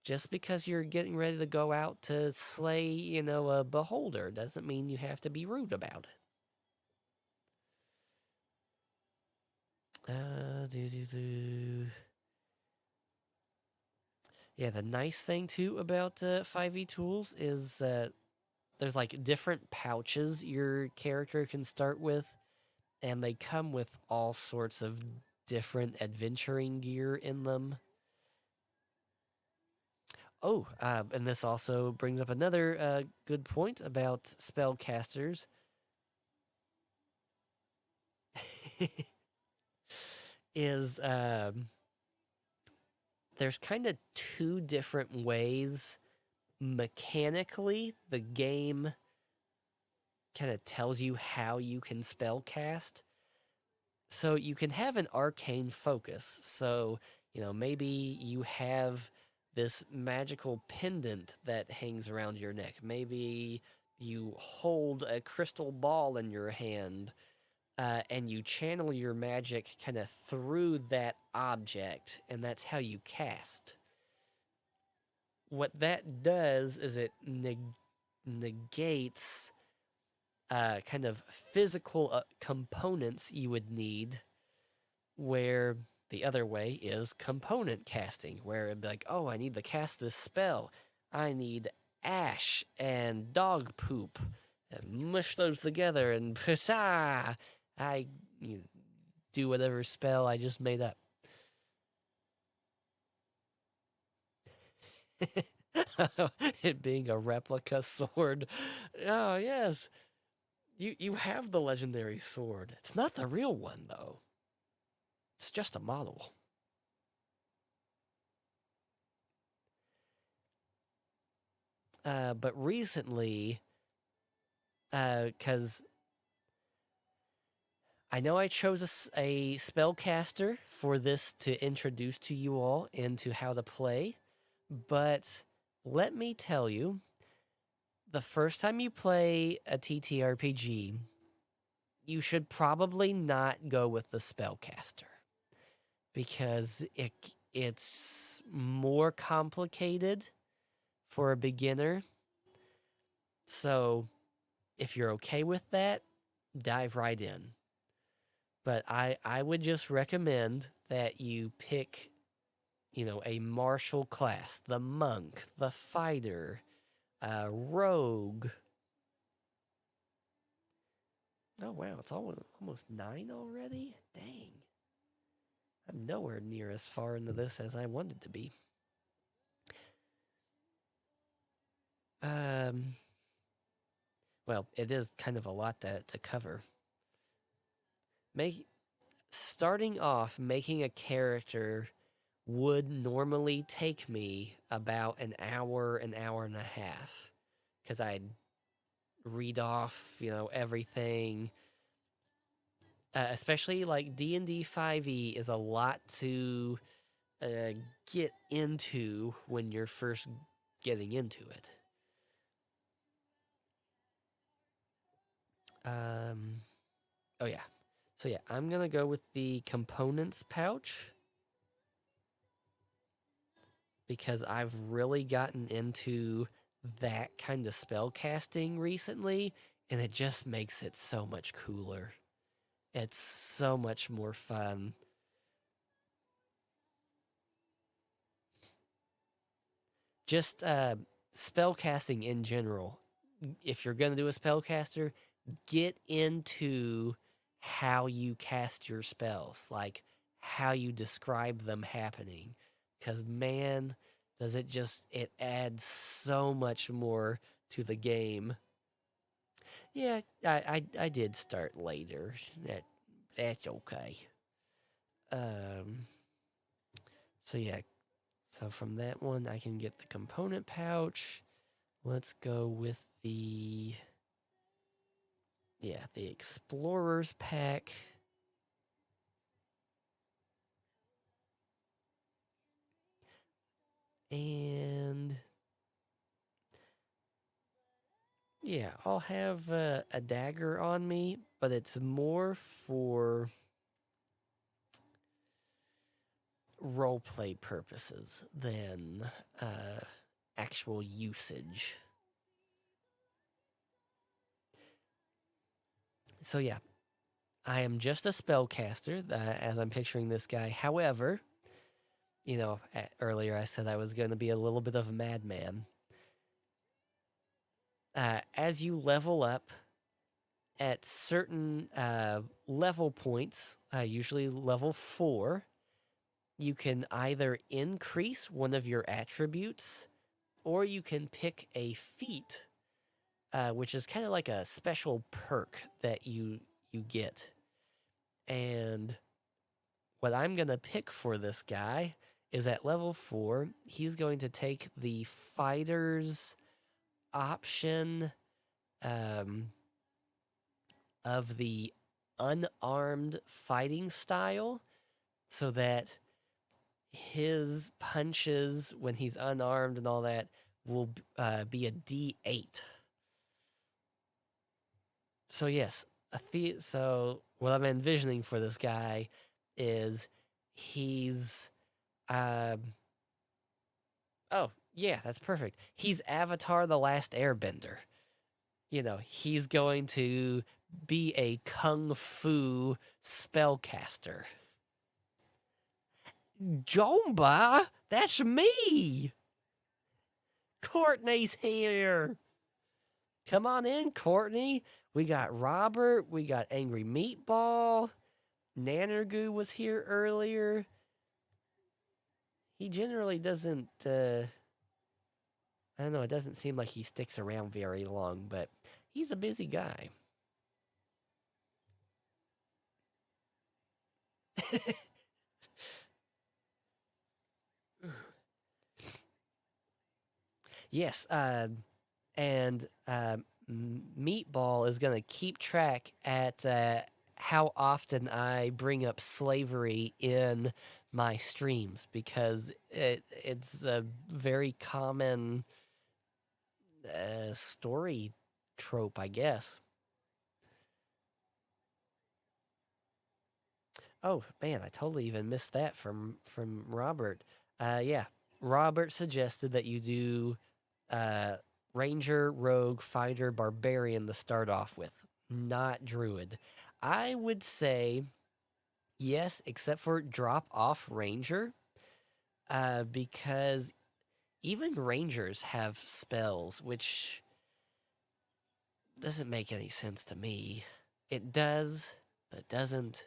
Just because you're getting ready to go out to slay, a beholder doesn't mean you have to be rude about it. Yeah, the nice thing too about 5e tools is there's like different pouches your character can start with, and they come with all sorts of different adventuring gear in them. Oh, and this also brings up another good point about spellcasters. Is there's kind of two different ways mechanically the game kind of tells you how you can spellcast. So you can have an arcane focus. So, maybe you have this magical pendant that hangs around your neck. Maybe you hold a crystal ball in your hand, and you channel your magic kind of through that object, and that's how you cast. What that does is it negates kind of physical components you would need, where the other way is component casting, where it'd be like, oh, I need to cast this spell. I need ash and dog poop. And mush those together and psa, I do whatever spell I just made up. It being a replica sword. Oh, yes. You have the legendary sword. It's not the real one, though. It's just a model. But recently, because I know I chose a spellcaster for this to introduce to you all into how to play, but let me tell you, the first time you play a TTRPG, you should probably not go with the spellcaster, because it's more complicated for a beginner. So if you're okay with that, dive right in. But I would just recommend that you pick, a martial class, the monk, the fighter, rogue. Oh, wow, it's almost 9 already? Dang. I'm nowhere near as far into this as I wanted to be. Well, it is kind of a lot to cover. Starting off, making a character would normally take me about an hour and a half, because I'd read off, everything. Especially like D&D 5e is a lot to get into when you're first getting into it. Oh yeah. So yeah, I'm gonna go with the components pouch, because I've really gotten into that kind of spell casting recently, and it just makes it so much cooler. It's so much more fun. Just spell casting in general. If you're going to do a spellcaster, get into how you cast your spells. Like, how you describe them happening. Because, man, does it adds so much more to the game. Yeah, I did start later. That's okay. Um, so yeah, so from that one I can get the component pouch. Let's go with the Explorer's pack. And yeah, I'll have a dagger on me, but it's more for roleplay purposes than actual usage. So yeah, I am just a spellcaster as I'm picturing this guy. However, earlier I said I was going to be a little bit of a madman. As you level up at certain level points, usually level 4, you can either increase one of your attributes or you can pick a feat, which is kind of like a special perk that you get. And what I'm going to pick for this guy is at level 4, he's going to take the fighter's option of the unarmed fighting style, so that his punches when he's unarmed and all that will be a D8. So yes, so what I'm envisioning for this guy is he's oh yeah, that's perfect. He's Avatar the Last Airbender. He's going to be a kung fu spellcaster. Jomba, that's me. Courtney's here. Come on in, Courtney. We got Robert. We got Angry Meatball. Nanergoo was here earlier. He generally doesn't, I don't know, it doesn't seem like he sticks around very long, but he's a busy guy. Yes, and Meatball is going to keep track at how often I bring up slavery in my streams, because it's a very common story trope, I guess. Oh man, I totally even missed that from Robert. Yeah, Robert suggested that you do uh, Ranger, Rogue, Fighter, Barbarian to start off with, not Druid. I would say yes, except for drop off Ranger, because even Rangers have spells, which doesn't make any sense to me. It does, but it doesn't.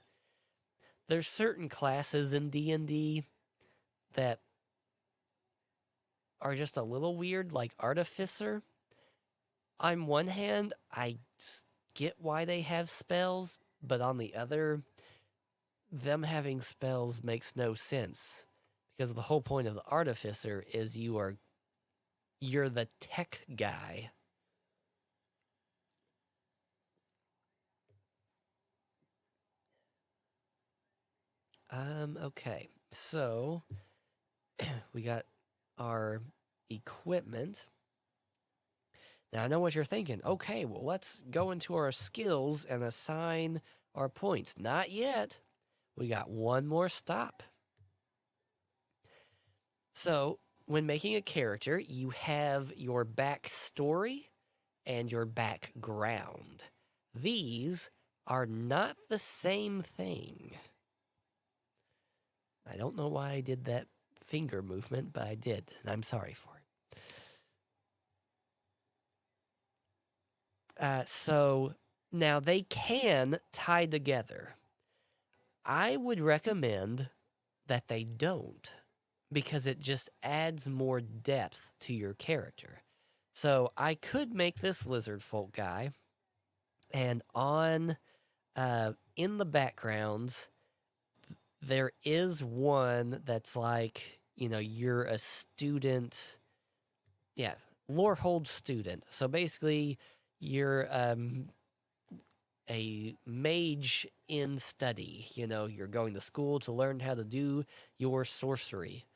There's certain classes in D&D that are just a little weird, like Artificer. On one hand, I get why they have spells, but on the other, them having spells makes no sense, because the whole point of the Artificer is you're the tech guy. Okay. So we got our equipment. Now I know what you're thinking. Okay, well, let's go into our skills and assign our points. Not yet. We got one more stop. So, when making a character, you have your backstory and your background. These are not the same thing. I don't know why I did that finger movement, but I did, and I'm sorry for it. So now they can tie together. I would recommend that they don't because it just adds more depth to your character. So I could make this lizard folk guy, and on in the backgrounds there is one that's like, you're a student, yeah, Lorehold student. So basically, you're a mage in study. You're going to school to learn how to do your sorcery.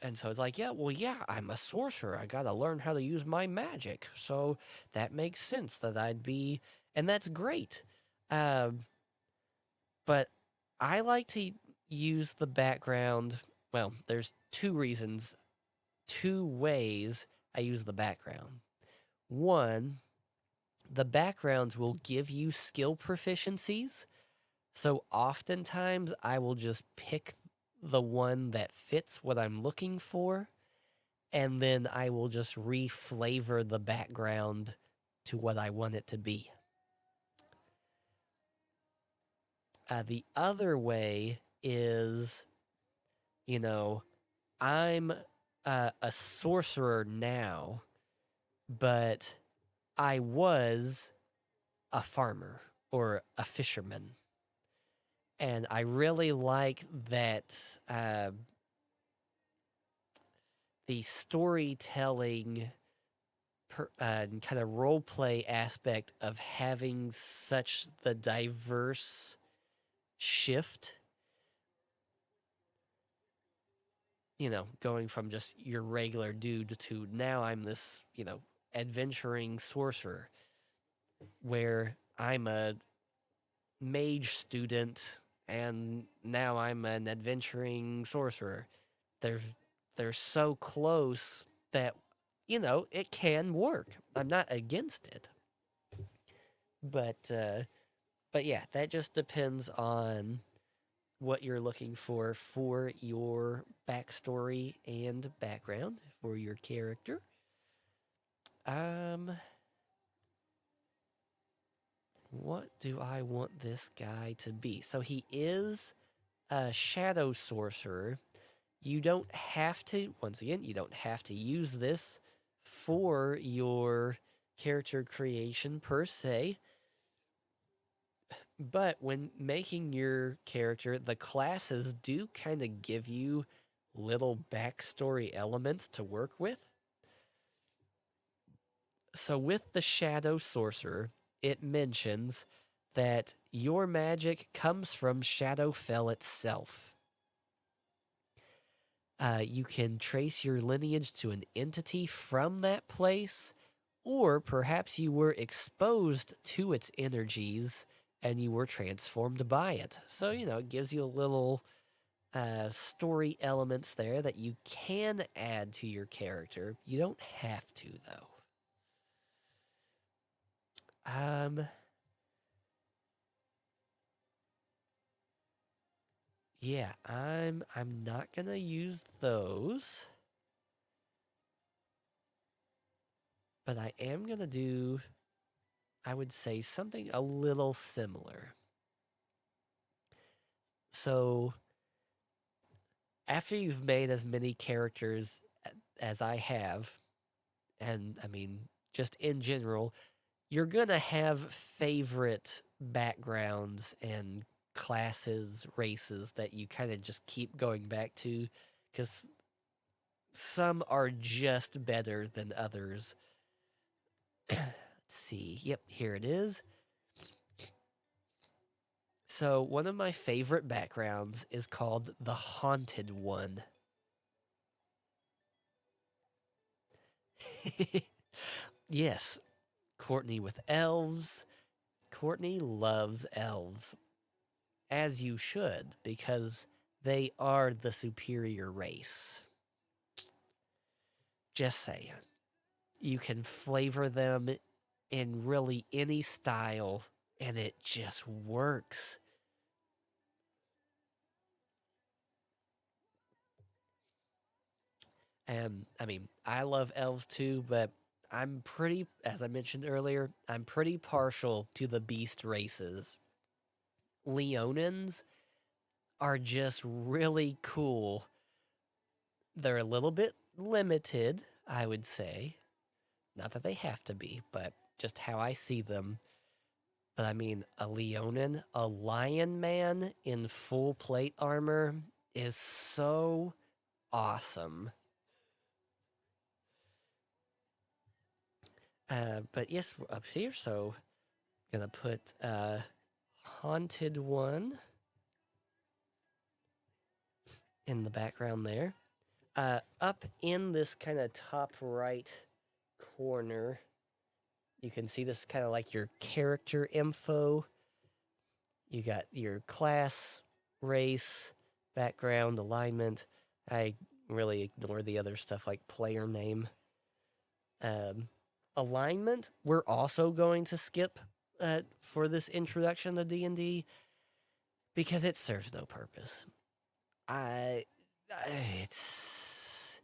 And so it's like, yeah, well, yeah, I'm a sorcerer. I got to learn how to use my magic. So that makes sense that I'd be, and that's great. Um, but I like to use the background. Well, there's two ways I use the background. One, the backgrounds will give you skill proficiencies. So oftentimes I will just pick the one that fits what I'm looking for, and then I will just reflavor the background to what I want it to be. The other way is, you know, I'm a sorcerer now, but I was a farmer or a fisherman. And I really like that the storytelling kind of role play aspect of having such the diverse shift, going from just your regular dude to now I'm this, adventuring sorcerer where I'm a mage student and now I'm an adventuring sorcerer. They're they're so close that it can work. I'm not against it. But yeah, that just depends on what you're looking for your backstory and background for your character. Um, what do I want this guy to be? So he is a shadow sorcerer. You don't have to, once again, you don't have to use this for your character creation per se. But when making your character, the classes do kind of give you little backstory elements to work with. So with the Shadow Sorcerer, it mentions that your magic comes from Shadowfell itself. You can trace your lineage to an entity from that place, or perhaps you were exposed to its energies and you were transformed by it. So, it gives you a little story elements there that you can add to your character. You don't have to, though. Yeah, I'm not gonna use those, but I am gonna do, I would say, something a little similar. So after you've made as many characters as I have, and I mean, just in general, you're gonna have favorite backgrounds and classes, races that you kind of just keep going back to because some are just better than others. Let's see. Yep, here it is. So, one of my favorite backgrounds is called the Haunted One. Yes, Courtney with elves. Courtney loves elves, as you should, because they are the superior race. Just saying. You can flavor them in really any style, and it just works. And I mean, I love elves too, but I'm pretty, as I mentioned earlier, I'm pretty partial to the beast races. Leonins are just really cool. They're a little bit limited, I would say. Not that they have to be, but just how I see them. But I mean, a Leonin, a lion man in full plate armor is so awesome. But yes, we're up here, so I'm gonna put Haunted One in the background there. Up in this kind of top right corner, you can see this kind of like your character info. You got your class, race, background, alignment. I really ignore the other stuff like player name. Um, Alignment, we're also going to skip for this introduction to D&D because it serves no purpose. I it's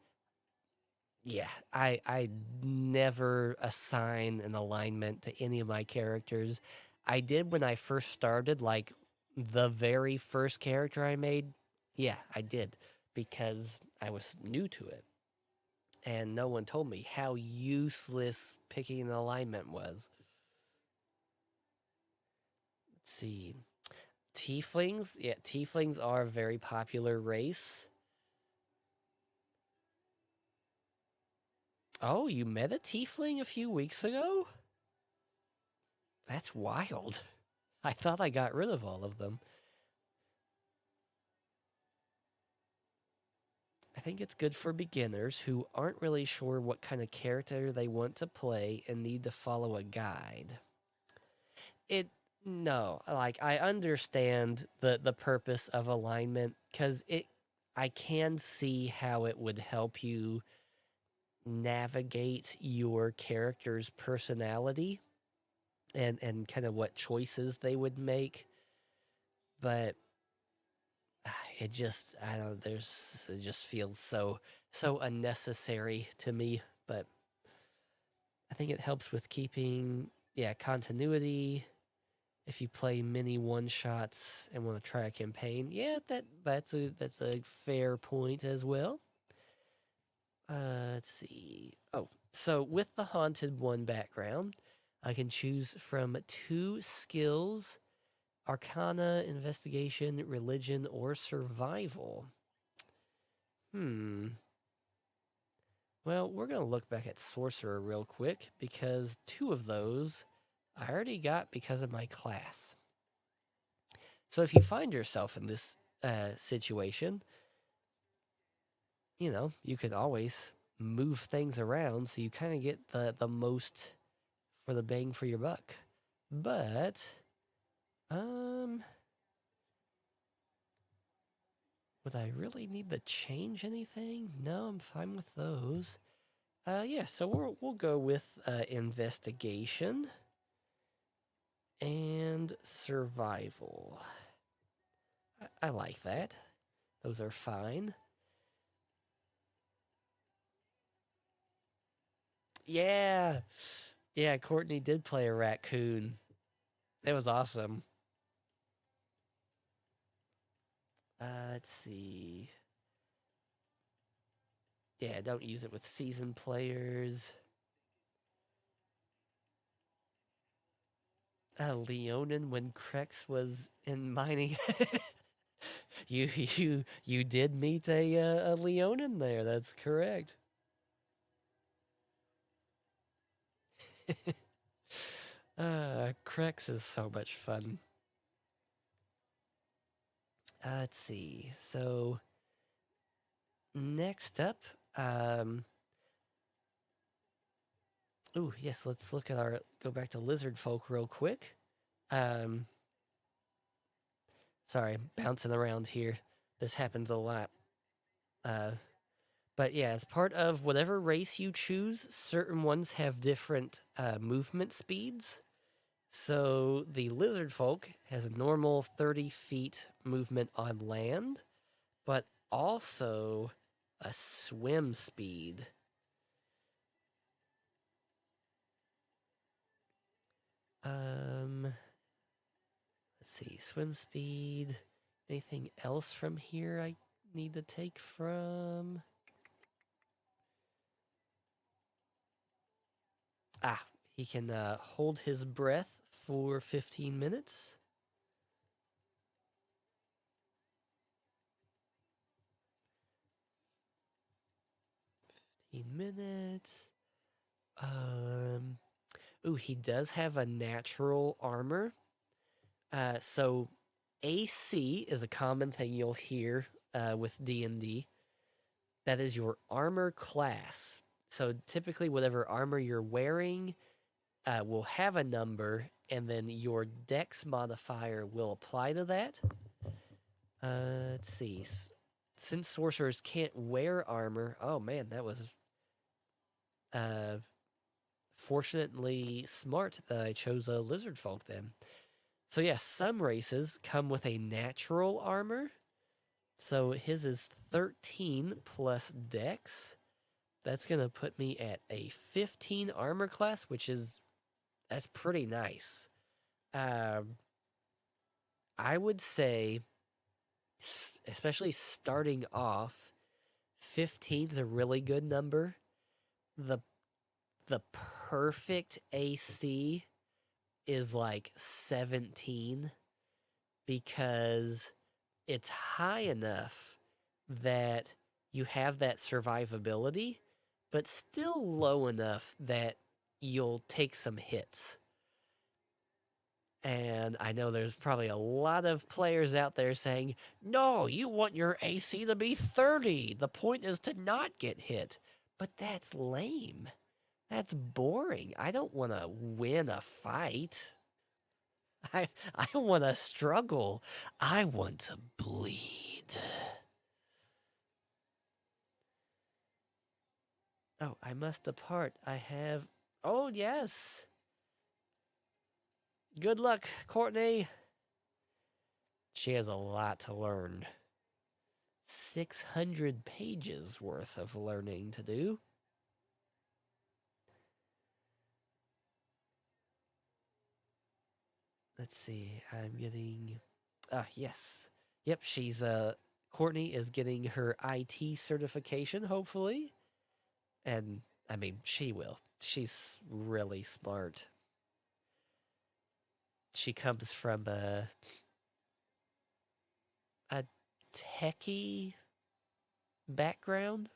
yeah, I never assign an alignment to any of my characters. I did when I first started, like the very first character I made. Yeah, I did because I was new to it. And no one told me how useless picking an alignment was. Let's see. Tieflings? Yeah, tieflings are a very popular race. Oh, you met a tiefling a few weeks ago? That's wild. I thought I got rid of all of them. I think it's good for beginners who aren't really sure what kind of character they want to play and need to follow a guide. It no, like I understand the purpose of alignment cuz it I can see how it would help you navigate your character's personality and kind of what choices they would make, but it just I don't know, there's it just feels so unnecessary to me, but I think it helps with keeping continuity. If you play mini one shots and want to try a campaign, yeah, that's a fair point as well. Let's see. Oh, so with the haunted one background, I can choose from 2 skills: Arcana, Investigation, Religion, or Survival. Hmm. Well, we're going to look back at Sorcerer real quick because 2 of those I already got because of my class. So if you find yourself in this situation, you could always move things around so you kind of get the most for the bang for your buck. But um would I really need to change anything? No, I'm fine with those. Yeah, so we'll go with investigation and survival. I like that. Those are fine. Yeah. Yeah, Courtney did play a raccoon. It was awesome. Let's see. Yeah, don't use it with seasoned players. Leonin when Krex was in mining. you did meet a Leonin there. That's correct. Krex is so much fun. Let's see. So next up, oh yes, let's look at go back to lizard folk real quick. Um, Sorry, bouncing around here. This happens a lot. Uh, but yeah, as part of whatever race you choose, certain ones have different movement speeds. So the lizard folk has a normal 30 feet movement on land, but also a swim speed. Let's see, swim speed. Anything else from here I need to take from? Ah, he can hold his breath for 15 minutes. 15 minutes. Ooh, he does have a natural armor. So AC is a common thing you'll hear with D&D. That is your armor class. So typically, whatever armor you're wearing will have a number, and then your dex modifier will apply to that. Let's see. Since sorcerers can't wear armor, oh man, that was fortunately smart that I chose a lizard folk then. So yeah, some races come with a natural armor. So his is 13 plus dex. That's going to put me at a 15 armor class, that's pretty nice. I would say, especially starting off, 15 is a really good number. The perfect AC is like 17 because it's high enough that you have that survivability, but still low enough that you'll take some hits. And I know there's probably a lot of players out there saying, no, you want your AC to be 30. The point is to not get hit. But that's lame. That's boring. I don't want to win a fight. I want to struggle. I want to bleed. Oh, I must depart. I have... Oh, yes. Good luck, Courtney. She has a lot to learn. 600 pages worth of learning to do. Let's see. I'm getting... yes. Yep, she's... Courtney is getting her IT certification, hopefully. And, I mean, she will. She's really smart. She comes from a techie background.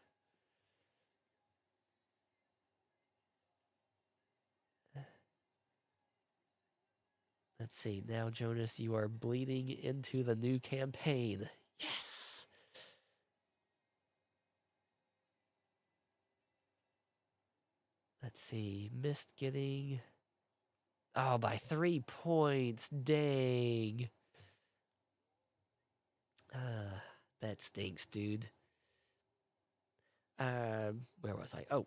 Let's see. Now, Jonas, you are bleeding into the new campaign. Yes! Let's see. Missed getting... Oh, by 3 points. Dang. That stinks, dude. Where was I? Oh,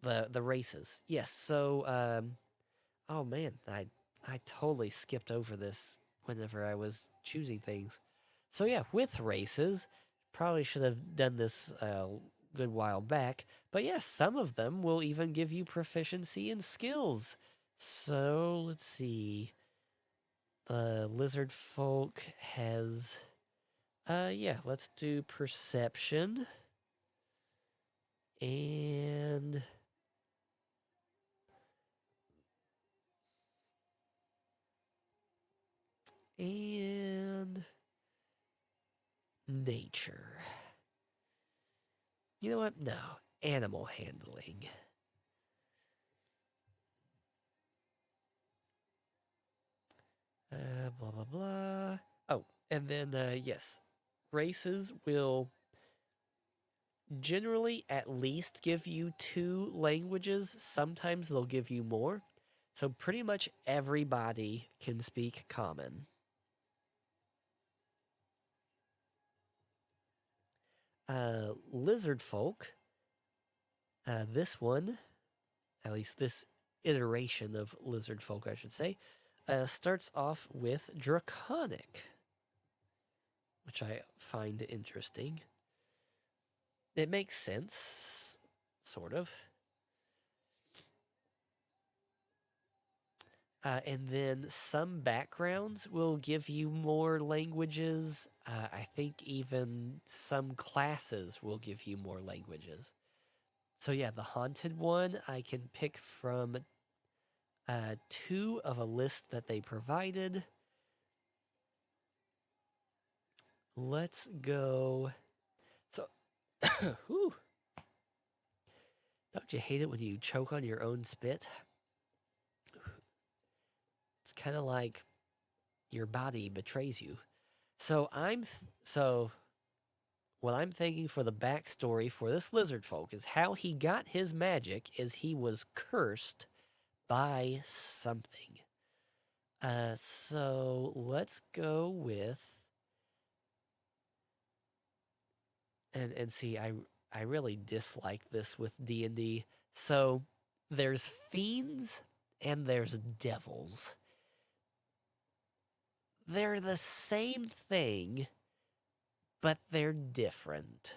the races. Yes, so, oh man, I totally skipped over this whenever I was choosing things. So yeah, with races, probably should have done this a good while back, but yes, some of them will even give you proficiency in skills. So, let's see. The lizard folk has... yeah, let's do perception. And... nature. You know what? No. Animal handling. Blah, blah, blah. Oh, and then, yes. Races will generally at least give you 2 languages. Sometimes they'll give you more. So pretty much everybody can speak common. Lizard folk, this one, at least this iteration of lizard folk, I should say, starts off with draconic, which I find interesting. It makes sense, sort of. And then some backgrounds will give you more languages. I think even some classes will give you more languages. So yeah, the haunted one I can pick from two of a list that they provided. Let's go. So, whew, don't you hate it when you choke on your own spit? It's kind of like your body betrays you. So what I'm thinking for the backstory for this lizard folk is how he got his magic is he was cursed by something. So let's go with and see. I really dislike this with D&D. So there's fiends and there's devils. They're the same thing, but they're different.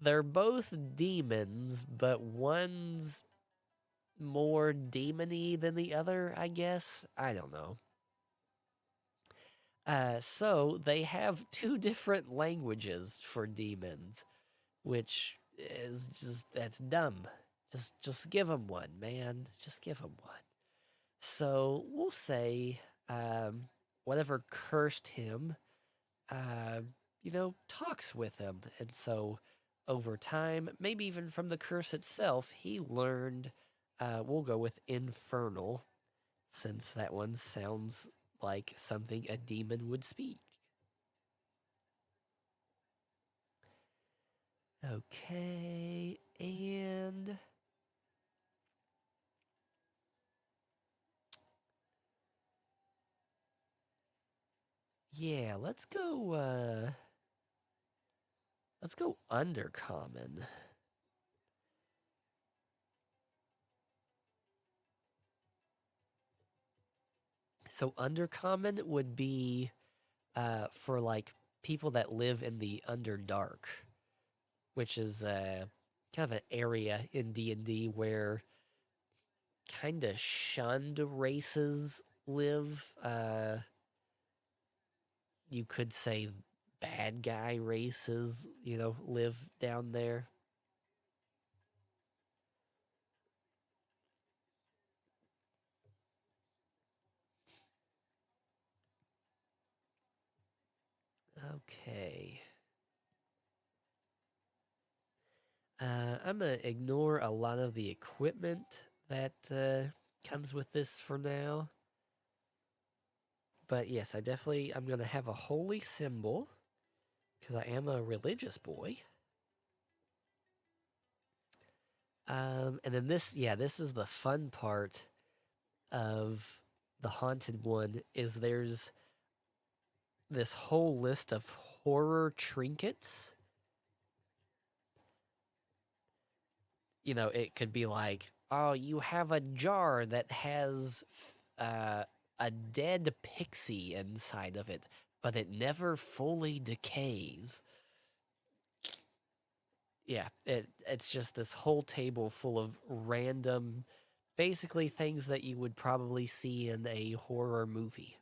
They're both demons, but one's more demony than the other, I guess. I don't know. So they have two different languages for demons, which is that's dumb. Just give them one, man. Just give them one. So we'll say whatever cursed him, uh, talks with him, and so over time, maybe even from the curse itself, he learned. We'll go with infernal, since that one sounds like something a demon would speak. Okay, and yeah, let's go undercommon. So undercommon would be for like people that live in the underdark, which is kind of an area in D&D where kind of shunned races live. You could say bad guy races, live down there. Okay. I'm going to ignore a lot of the equipment that comes with this for now. But yes, I'm going to have a holy symbol because I am a religious boy. And then this is the fun part of the haunted one is there's this whole list of horror trinkets. It could be like, oh, you have a jar that has a dead pixie inside of it, but it never fully decays. Yeah, it's just this whole table full of random, basically things that you would probably see in a horror movie.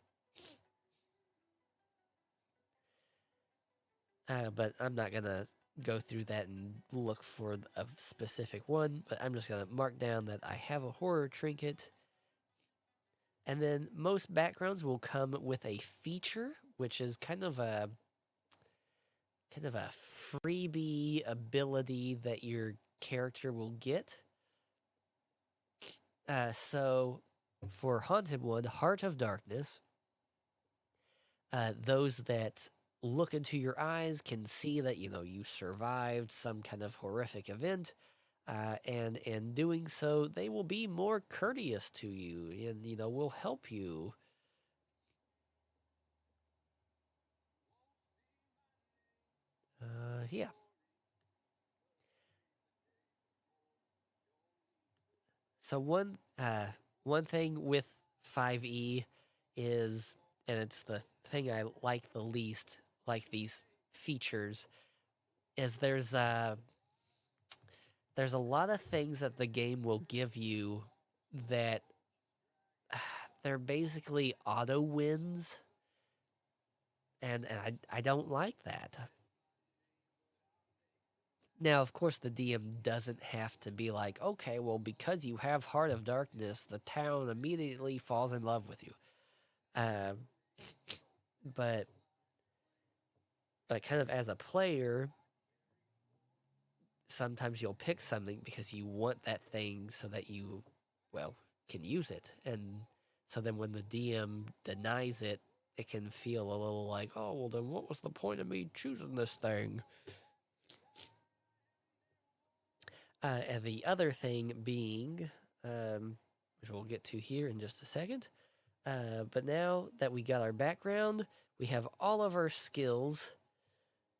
But I'm not gonna go through that and look for a specific one, but I'm just gonna mark down that I have a horror trinket. And then most backgrounds will come with a feature, which is kind of a freebie ability that your character will get. So for Haunted One, Heart of Darkness, those that look into your eyes can see that you survived some kind of horrific event, and in doing so, they will be more courteous to you and will help you. Yeah. So one thing with 5e is, and it's the thing I like the least, like these features, is there's a lot of things that the game will give you that they're basically auto wins, and I don't like that. Now, of course, the DM doesn't have to be like, okay, well, because you have Heart of Darkness, the town immediately falls in love with you. Um, but kind of as a player, sometimes you'll pick something because you want that thing so that you, well, can use it. And so then when the DM denies it, it can feel a little like, oh, well, then what was the point of me choosing this thing? And the other thing being, which we'll get to here in just a second, but now that we got our background, we have all of our skills,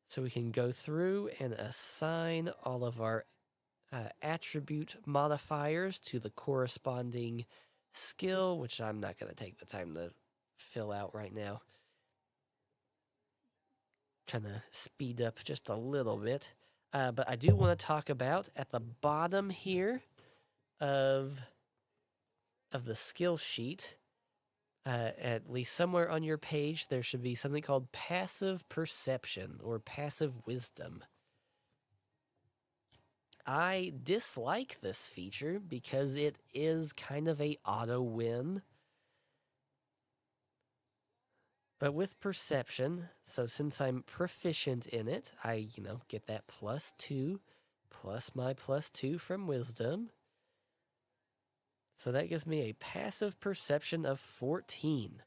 so we can go through and assign all of our attribute modifiers to the corresponding skill, which I'm not going to take the time to fill out right now. Trying to speed up just a little bit. But I do want to talk about at the bottom here of the skill sheet, at least somewhere on your page, there should be something called passive perception or passive wisdom. I dislike this feature because it is kind of a auto win. But with perception, so since I'm proficient in it, I, get that +2 plus my +2 from wisdom. So that gives me a passive perception of 14.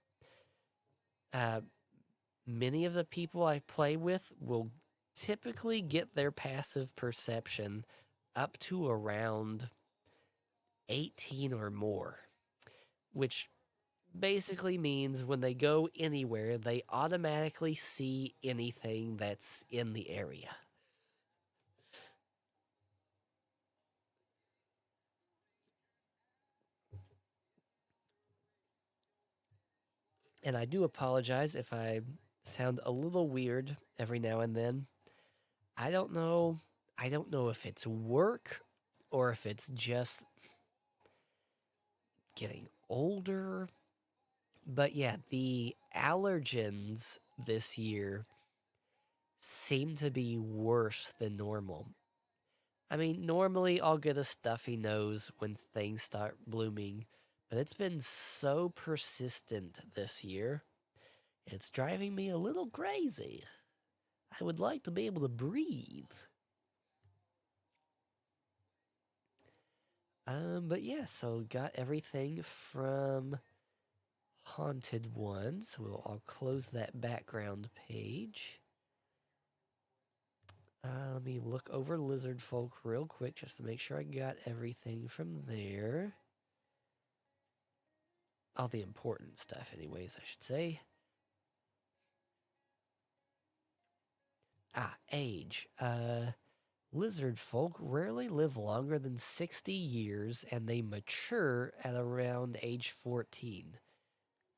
Many of the people I play with will typically get their passive perception up to around 18 or more, which basically means when they go anywhere, they automatically see anything that's in the area. And I do apologize if I sound a little weird every now and then. I don't know. I don't know if it's work or if it's just getting older. But yeah, the allergens this year seem to be worse than normal. I mean, normally I'll get a stuffy nose when things start blooming, but it's been so persistent this year. It's driving me a little crazy. I would like to be able to breathe. But yeah, so got everything from Haunted One, so I'll close that background page. Let me look over Lizard Folk real quick just to make sure I got everything from there. All the important stuff, anyways, I should say. Age. Lizard folk rarely live longer than 60 years and they mature at around age 14.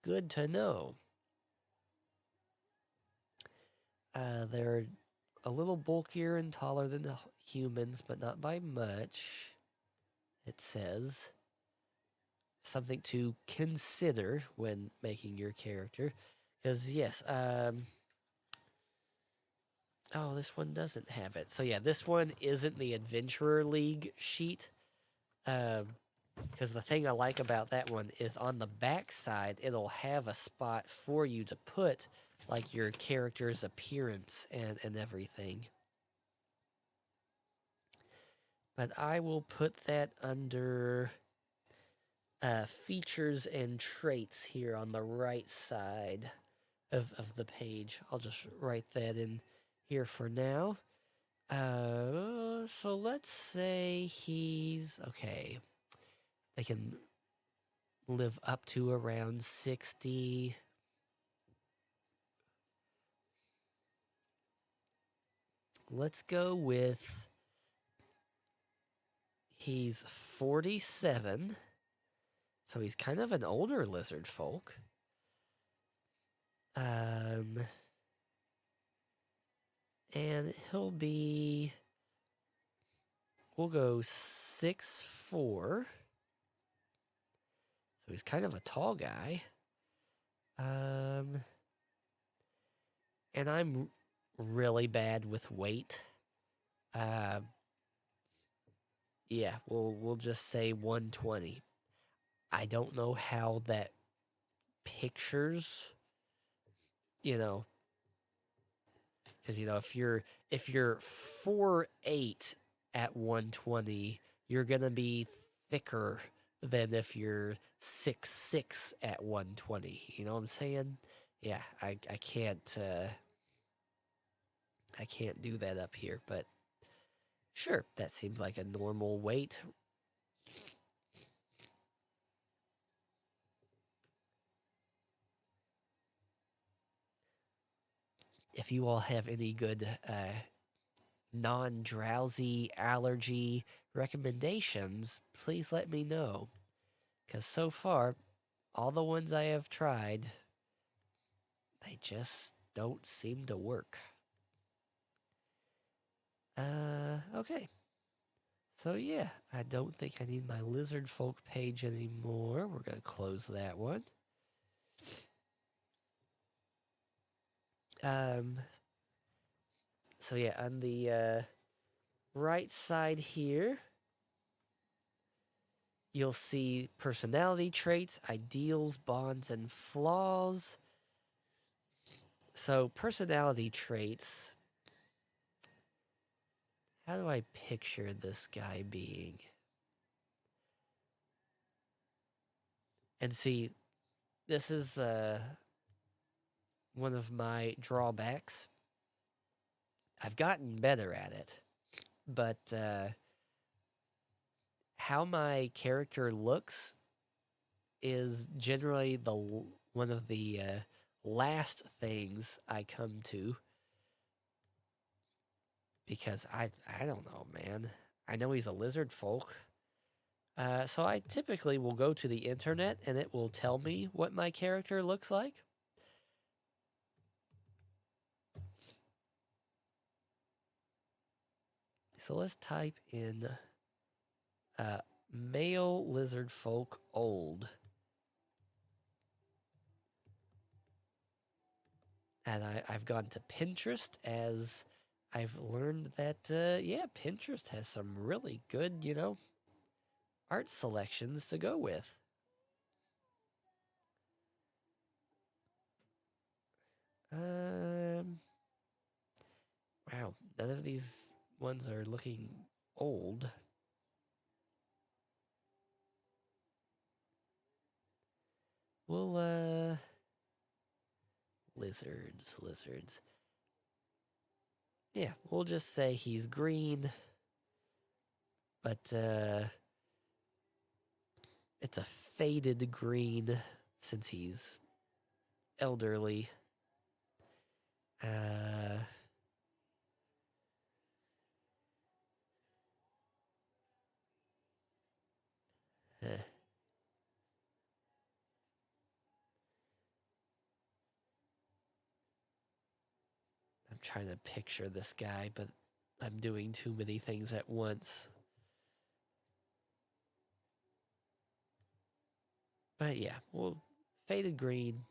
Good to know. They're a little bulkier and taller than the humans, but not by much. It says something to consider when making your character. Because, yes, oh, this one doesn't have it. So, yeah, this one isn't the Adventurer League sheet. Because the thing I like about that one is on the back side, it'll have a spot for you to put, like, your character's appearance and everything. But I will put that under features and traits here on the right side of the page. I'll just write that in here for now. So let's say he's okay. They can live up to around 60. Let's go with he's 47. So he's kind of an older lizard folk. And he'll be, we'll go 6'4". So So he's kind of a tall guy. And I'm really bad with weight. Uh, yeah, we'll just say 120. I don't know how that pictures, you know, because if you're 4'8" at 120, you're gonna be thicker than if you're 6'6" at 120. You know what I'm saying? Yeah, I can't do that up here, but sure, that seems like a normal weight. If you all have any good non-drowsy allergy recommendations, please let me know. Because so far, all the ones I have tried, they just don't seem to work. Okay. So yeah, I don't think I need my lizard folk page anymore. We're gonna close that one. So yeah, on the right side here, you'll see personality traits, ideals, bonds, and flaws. So personality traits. How do I picture this guy being? And see, this is one of my drawbacks. I've gotten better at it, but how my character looks is generally the one of the last things I come to, because I don't know, man. I know he's a lizard folk. So I typically will go to the internet and it will tell me what my character looks like. So let's type in male lizard folk old. And I've gone to Pinterest, as I've learned that, yeah, Pinterest has some really good, art selections to go with. Wow, none of these ones are looking old. Well, lizards. Yeah, we'll just say he's green, but it's a faded green since he's elderly. Uh, eh. I'm trying to picture this guy, but I'm doing too many things at once. But yeah, well, faded green.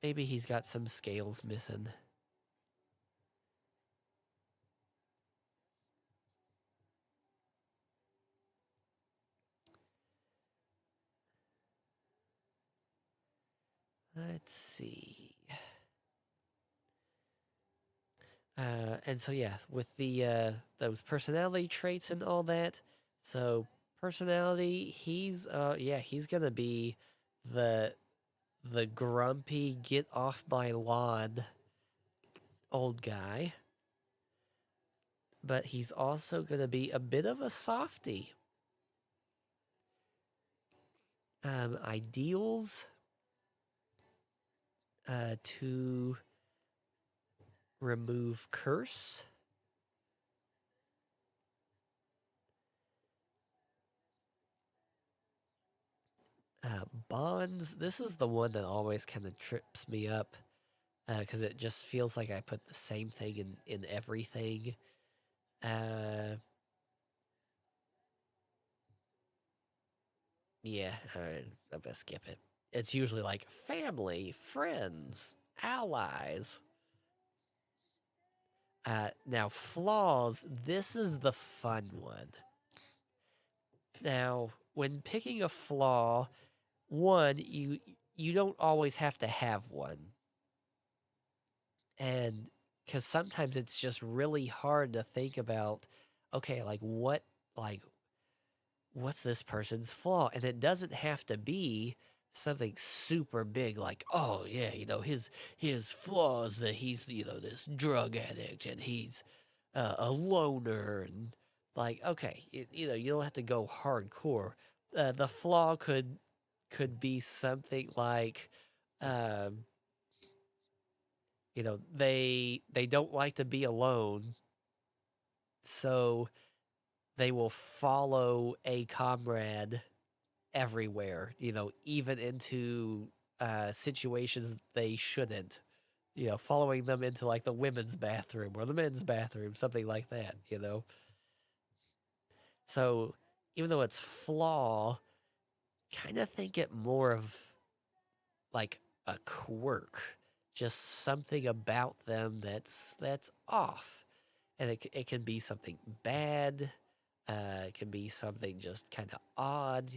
Maybe he's got some scales missing. Let's see. And so yeah, with the those personality traits and all that. So personality, he's gonna be the grumpy, get off my lawn old guy. But he's also gonna be a bit of a softy. Ideals to remove curse. Bonds. This is the one that always kind of trips me up, because it just feels like I put the same thing in everything. Yeah, I'm gonna skip it. It's usually like family, friends, allies. Now, flaws, this is the fun one. Now, when picking a flaw, one, you don't always have to have one. And because sometimes it's just really hard to think about, okay, like what's this person's flaw? And it doesn't have to be something super big like, oh yeah, his flaw is that he's this drug addict and he's a loner and like okay, you don't have to go hardcore. The flaw could be something like, um, they don't like to be alone, so they will follow a comrade everywhere, even into situations they shouldn't. Following them into like the women's bathroom or the men's bathroom, something like that. So even though it's flaw, kind of think it more of like a quirk, just something about them that's off, and it can be something bad, it can be something just kind of odd.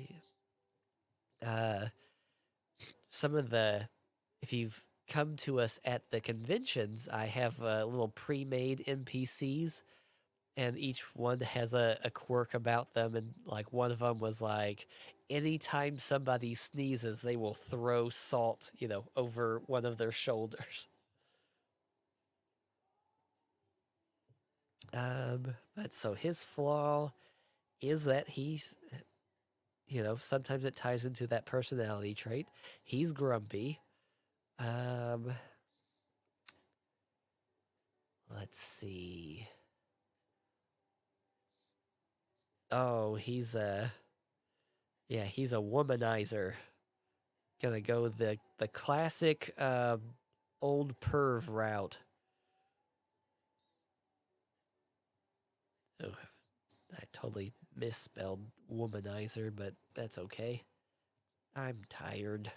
Uh, some of the if you've come to us at the conventions, I have little pre-made NPCs, and each one has a quirk about them. And like one of them was like, anytime somebody sneezes, they will throw salt, over one of their shoulders. But so his flaw is that sometimes it ties into that personality trait. He's grumpy. Um, let's see. Oh, he's a womanizer. Gonna go the classic old perv route. Oh, I totally misspelled womanizer, but that's okay. I'm tired.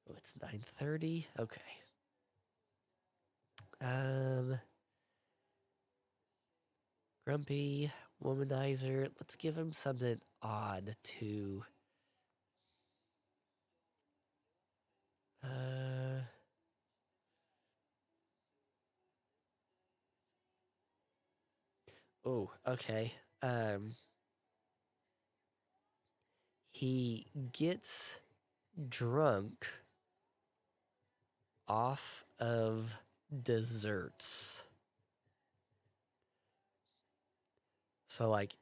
Oh, it's 9:30. Okay. Um, grumpy womanizer. Let's give him something odd too. Uh, oh, okay. He gets drunk off of desserts. So like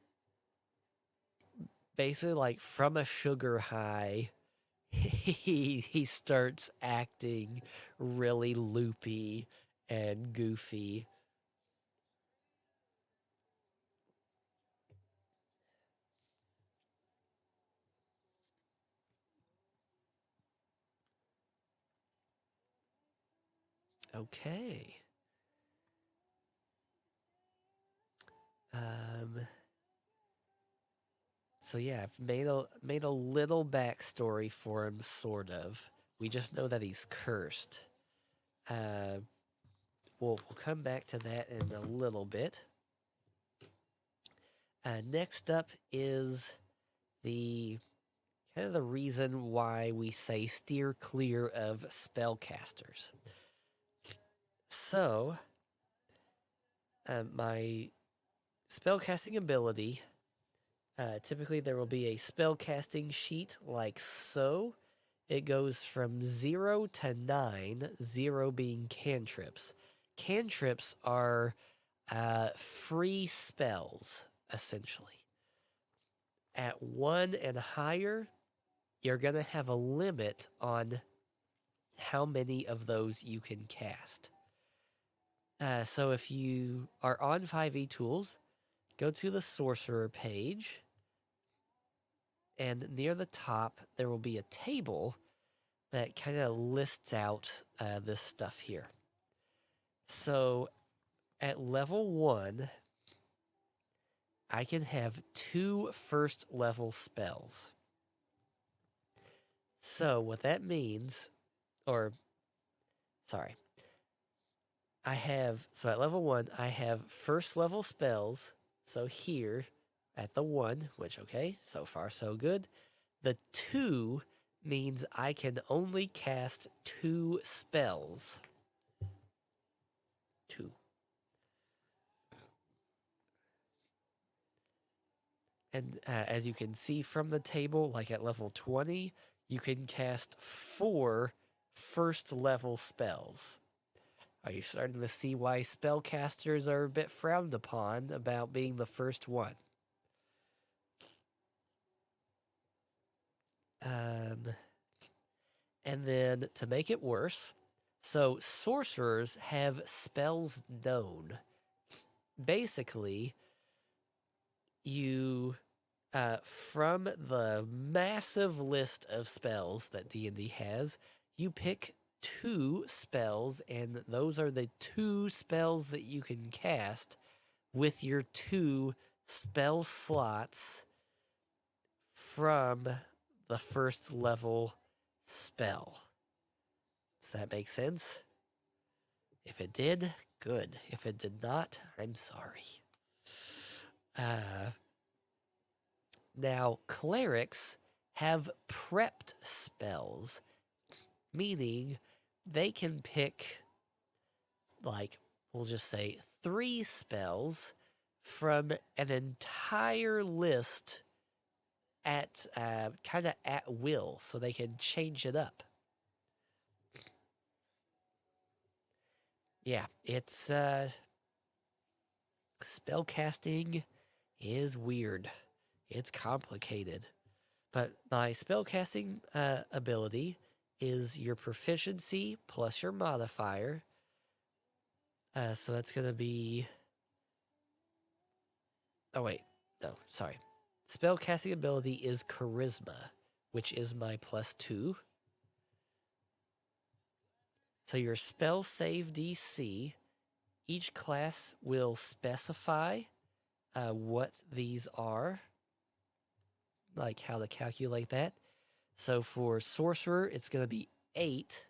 basically like from a sugar high, he starts acting really loopy and goofy. Okay. Um so yeah, I've made a little backstory for him, sort of. We just know that he's cursed. Uh, we'll come back to that in a little bit. Next up is the kind of the reason why we say steer clear of spellcasters. So, my spellcasting ability, typically there will be a spellcasting sheet like so. It goes from 0 to 9, 0 being cantrips. Cantrips are free spells, essentially. At 1 and higher, you're going to have a limit on how many of those you can cast. So if you are on 5e tools, go to the sorcerer page, and near the top there will be a table that kind of lists out this stuff here. So at level 1, I can have 2 first level spells. So what that means, or sorry, so at level 1, I have first level spells. So here at the 1, which, okay, so far so good. The 2 means I can only cast 2 spells. 2. And as you can see from the table, like at level 20, you can cast 4 first level spells. Are you starting to see why spellcasters are a bit frowned upon about being the first one? And then to make it worse, so sorcerers have spells known. Basically, you from the massive list of spells that D&D has, you pick 2 spells, and those are the 2 spells that you can cast with your 2 spell slots from the first level spell. Does that make sense? If it did, good. If it did not, I'm sorry. Now, clerics have prepped spells, meaning they can pick, like, we'll just say 3 spells from an entire list at kind of at will, so they can change it up. Yeah, it's spellcasting is weird. It's complicated. But my spellcasting ability is your proficiency plus your modifier. So that's going to be... Oh, wait. No, sorry. Spellcasting ability is charisma, which is my +2. So your spell save DC, each class will specify what these are, like how to calculate that. So for sorcerer, it's going to be 8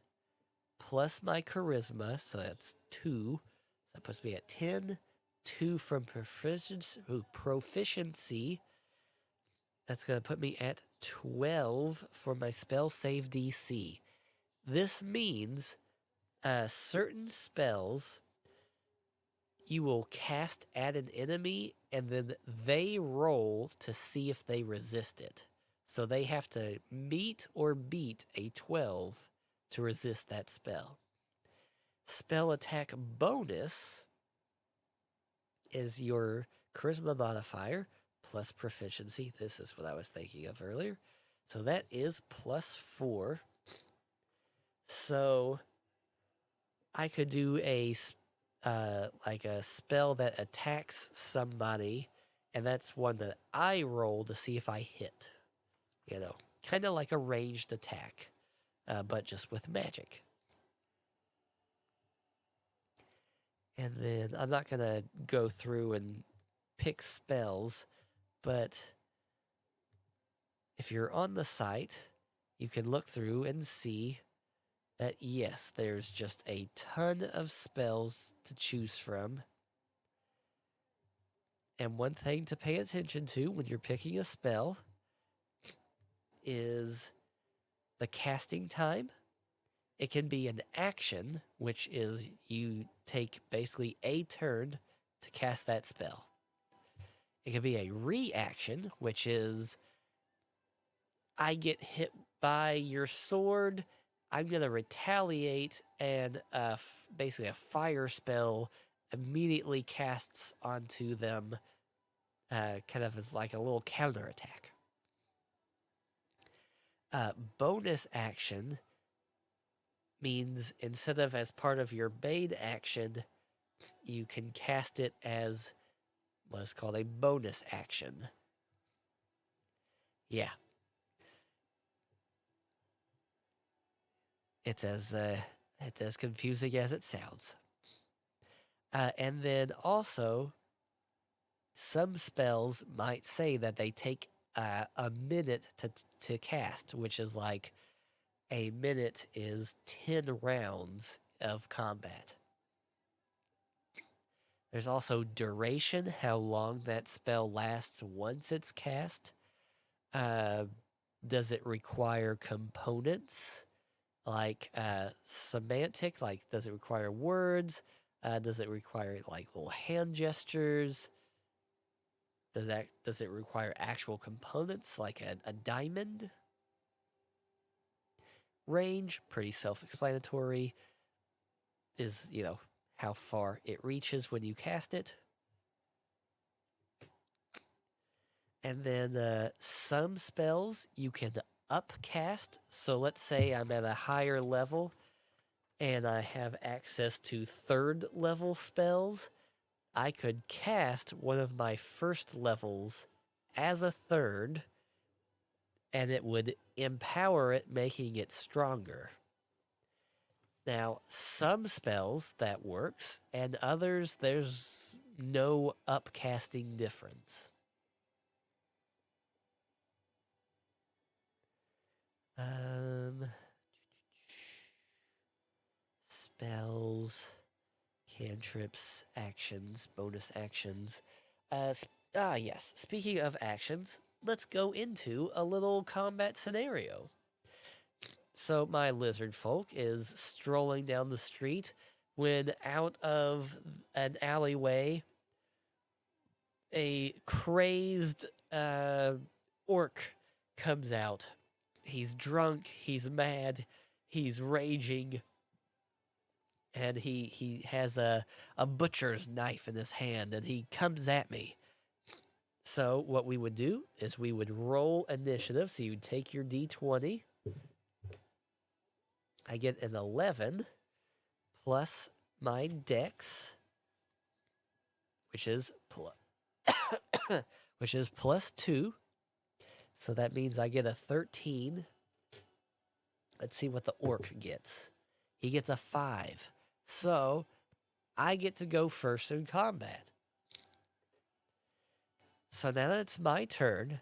plus my charisma, so that's 2. So that puts me at 10. 2 from proficiency. That's going to put me at 12 for my spell save DC. This means certain spells you will cast at an enemy, and then they roll to see if they resist it. So they have to meet or beat a 12 to resist that spell. Spell attack bonus is your charisma modifier plus proficiency. This is what I was thinking of earlier. So that is +4. So I could do like a spell that attacks somebody, and that's one that I roll to see if I hit. You know, kind of like a ranged attack, but just with magic. And then I'm not going to go through and pick spells, but if you're on the site, you can look through and see that yes, there's just a ton of spells to choose from. And one thing to pay attention to when you're picking a spell is the casting time. It can be an action, which is you take basically a turn to cast that spell. It can be a reaction, which is I get hit by your sword, I'm going to retaliate, and basically a fire spell immediately casts onto them, kind of as like a little counterattack. Bonus action means instead of as part of your main action, you can cast it as what's called a bonus action. Yeah. It's as confusing as it sounds. And then also, some spells might say that they take a minute to cast, which is like a minute is 10 rounds of combat. There's also duration, how long that spell lasts once it's cast. Does it require components like semantic? Like, does it require words? Does it require like little hand gestures? Does it require actual components like a diamond? Range, pretty self-explanatory. Is, how far it reaches when you cast it. And then some spells you can upcast. So let's say I'm at a higher level and I have access to 3rd level spells. I could cast one of my 1st levels as a 3rd, and it would empower it, making it stronger. Now, some spells that works, and others there's no upcasting difference. Spells, cantrips, actions, bonus actions. Yes. Speaking of actions, let's go into a little combat scenario. So my lizard folk is strolling down the street when out of an alleyway, a crazed orc comes out. He's drunk, he's mad, he's raging, and he has a butcher's knife in his hand, and he comes at me. So what we would do is we would roll initiative. So you'd take your d20. I get an 11 plus my dex, which is plus 2. So that means I get a 13. Let's see what the orc gets. He gets a 5. So I get to go first in combat. So now that it's my turn,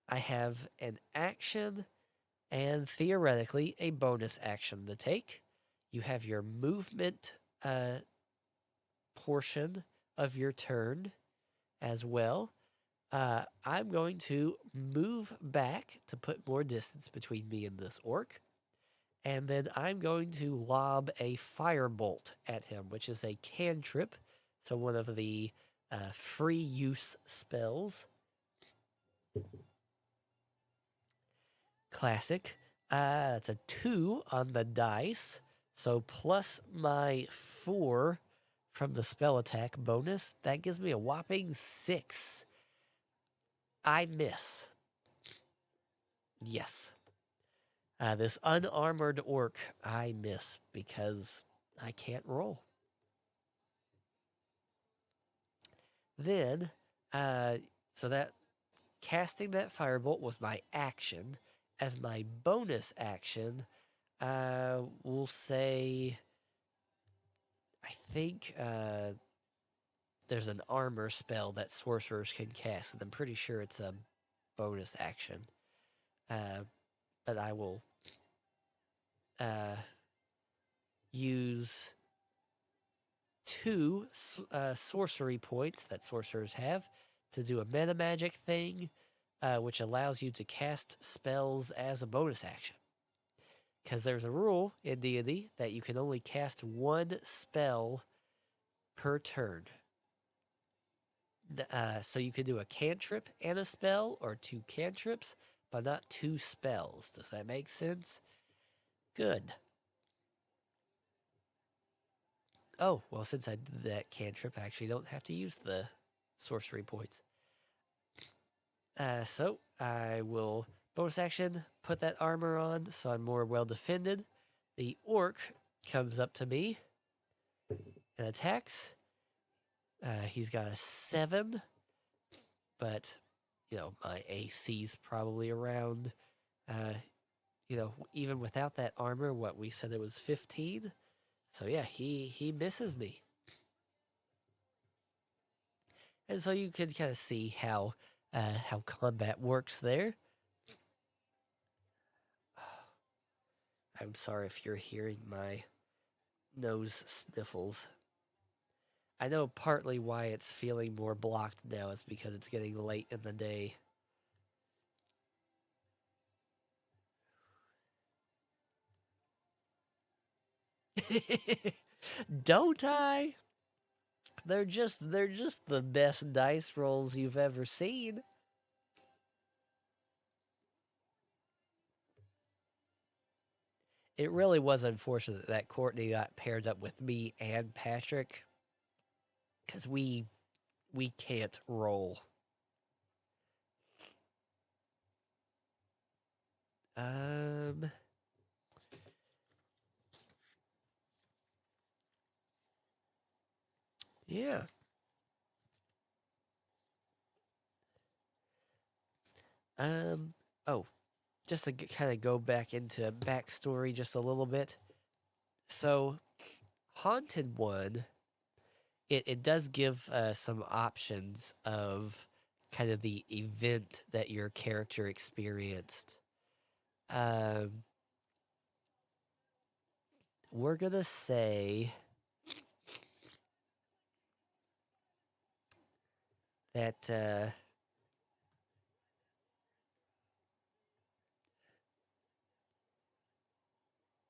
I have an action and theoretically a bonus action to take. You have your movement portion of your turn as well. I'm going to move back to put more distance between me and this orc. And then I'm going to lob a firebolt at him, which is a cantrip. So one of the free use spells. Classic. That's a 2 on the dice. So plus my 4 from the spell attack bonus, that gives me a whopping 6. I miss. Yes. This unarmored orc, I miss because I can't roll. Then, so that casting that firebolt was my action. As my bonus action, we'll say, I think there's an armor spell that sorcerers can cast, and I'm pretty sure it's a bonus action. But I will use 2 sorcery points that sorcerers have to do a meta magic thing, which allows you to cast spells as a bonus action. Because there's a rule in D&D that you can only cast 1 spell per turn. So you can do a cantrip and a spell, or 2 cantrips, but not 2 spells. Does that make sense? Good. Oh, well, since I did that cantrip, I actually don't have to use the sorcery points. So I will bonus action, put that armor on so I'm more well defended. The orc comes up to me and attacks. He's got a 7, but, my AC's probably around, even without that armor, what we said it was 15. So yeah, he misses me. And so you can kind of see how combat works there. I'm sorry if you're hearing my nose sniffles. I know partly why it's feeling more blocked now is because it's getting late in the day. Don't I? They're just the best dice rolls you've ever seen. It really was unfortunate that Courtney got paired up with me and Patrick because we can't roll. Um, yeah. Oh, just to kind of go back into backstory just a little bit. So, Haunted One, it does give some options of kind of the event that your character experienced. Um, we're gonna say that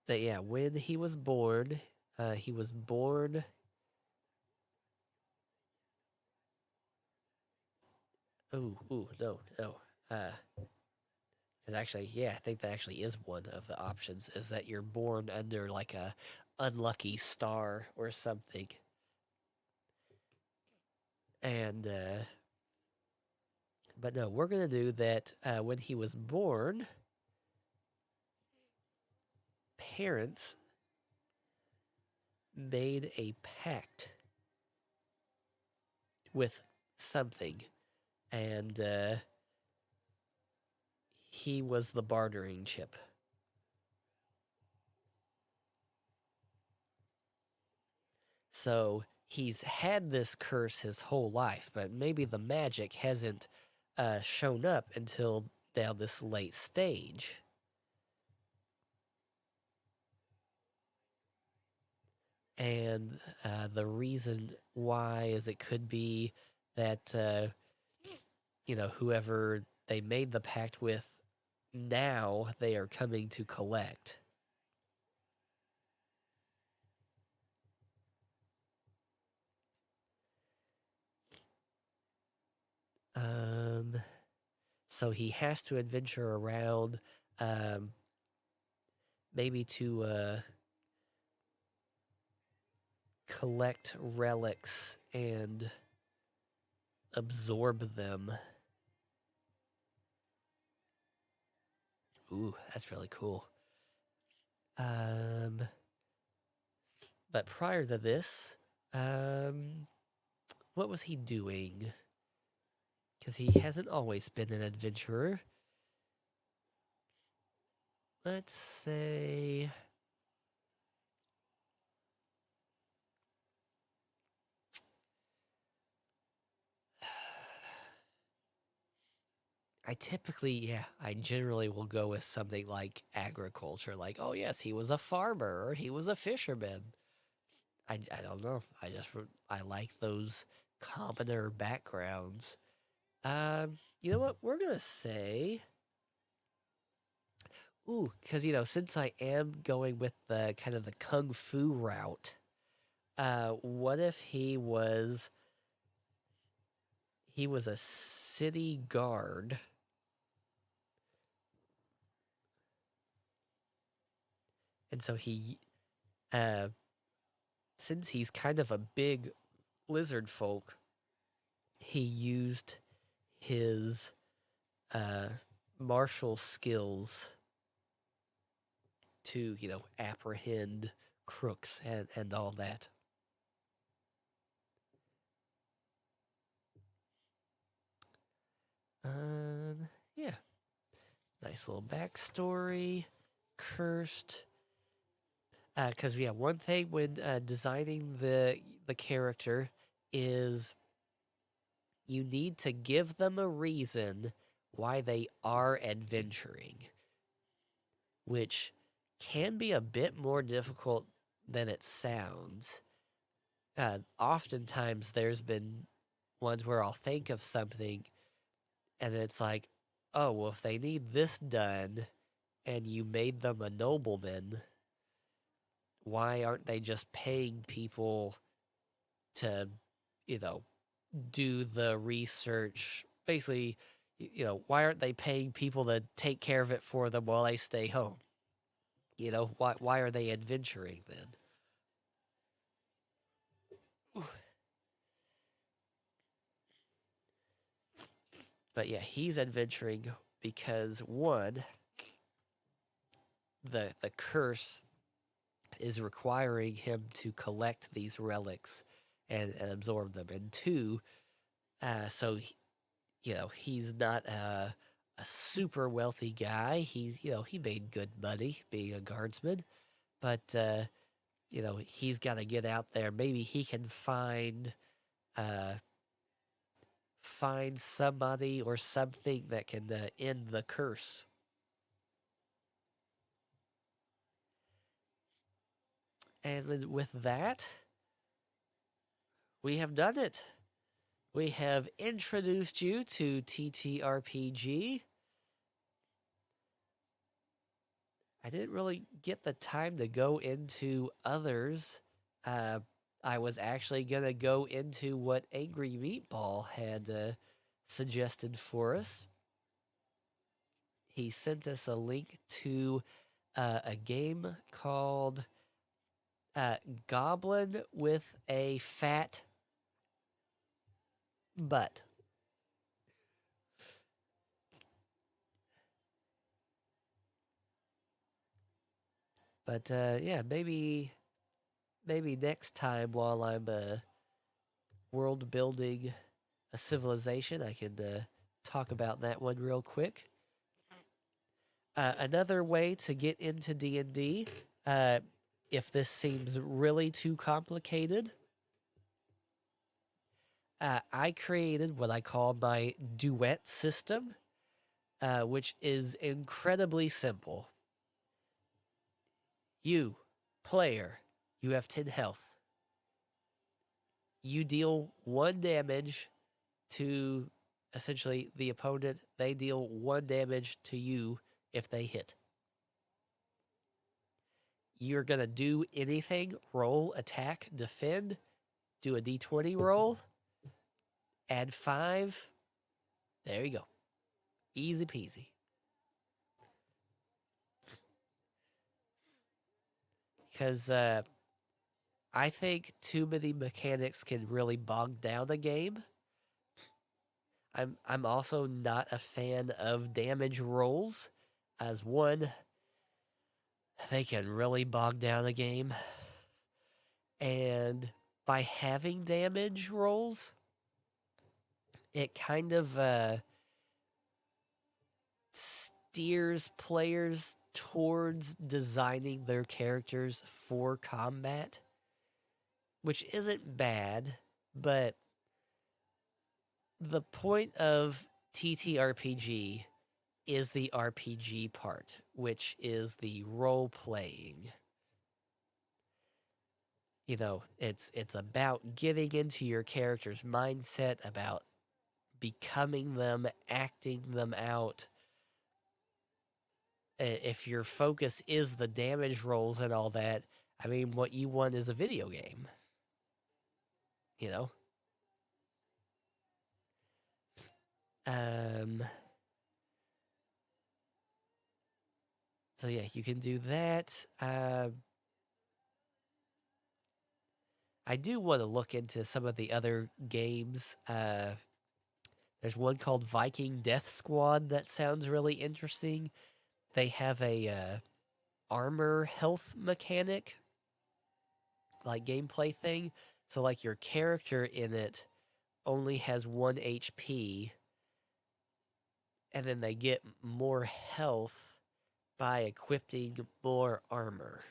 that yeah, when he was born. Ooh, no, no. Uh, Because actually, yeah, I think that actually is one of the options. Is that you're born under like a unlucky star or something, and but no, we're gonna do that. When he was born, parents made a pact with something, and he was the bartering chip. So he's had this curse his whole life, but maybe the magic hasn't shown up until now this late stage. And the reason why is it could be that whoever they made the pact with, now they are coming to collect. Um, so he has to adventure around, um, maybe to collect relics and absorb them. Ooh, that's really cool. Um, but prior to this, um, what was he doing? Because he hasn't always been an adventurer. Let's say. I generally will go with something like agriculture. Like, oh, yes, he was a farmer or he was a fisherman. I don't know. I like those commoner backgrounds. You know what? We're going to say. Ooh, because, since I am going with the kind of the kung fu route, what if he was a city guard, and so uh, since he's kind of a big lizard folk, he used his uh, martial skills to, apprehend crooks and all that. Yeah, nice little backstory. Cursed. Because yeah, one thing when designing the character is you need to give them a reason why they are adventuring, which can be a bit more difficult than it sounds. Oftentimes, there's been ones where I'll think of something and it's like, oh, well, if they need this done and you made them a nobleman, why aren't they just paying people to, you know, do the research? Basically, why aren't they paying people to take care of it for them while they stay home? Why are they adventuring then? But yeah, he's adventuring because one, the curse is requiring him to collect these relics and absorb them, and two, so he's not a super wealthy guy. He made good money being a guardsman, but he's got to get out there. Maybe he can uh, find somebody or something that can end the curse. And with that, we have done it. We have introduced you to TTRPG. I didn't really get the time to go into others. Uh, I was actually going to go into what Angry Meatball had suggested for us. He sent us a link to a game called Goblin with a Fat Butt. But yeah, maybe next time while I'm world building a civilization, I can talk about that one real quick. Another way to get into D&D, if this seems really too complicated, I created what I call my duet system, which is incredibly simple. You, player, you have 10 health. You deal 1 damage to essentially the opponent. They deal 1 damage to you if they hit. You're going to do anything, roll, attack, defend, do a d20 roll, add 5. There you go. Easy peasy. Because I think too many mechanics can really bog down a game. I'm also not a fan of damage rolls, as one, they can really bog down a game. And by having damage rolls, it kind of steers players towards designing their characters for combat, which isn't bad, but the point of TTRPG is the RPG part, which is the role playing. It's about getting into your character's mindset, about becoming them, acting them out. If your focus is the damage rolls and all that, I mean, what you want is a video game. You know? So yeah, you can do that. I do want to look into some of the other games. There's one called Viking Death Squad that sounds really interesting. They have a armor health mechanic, like gameplay thing. So like your character in it only has 1 HP, and then they get more health by equipping more armor.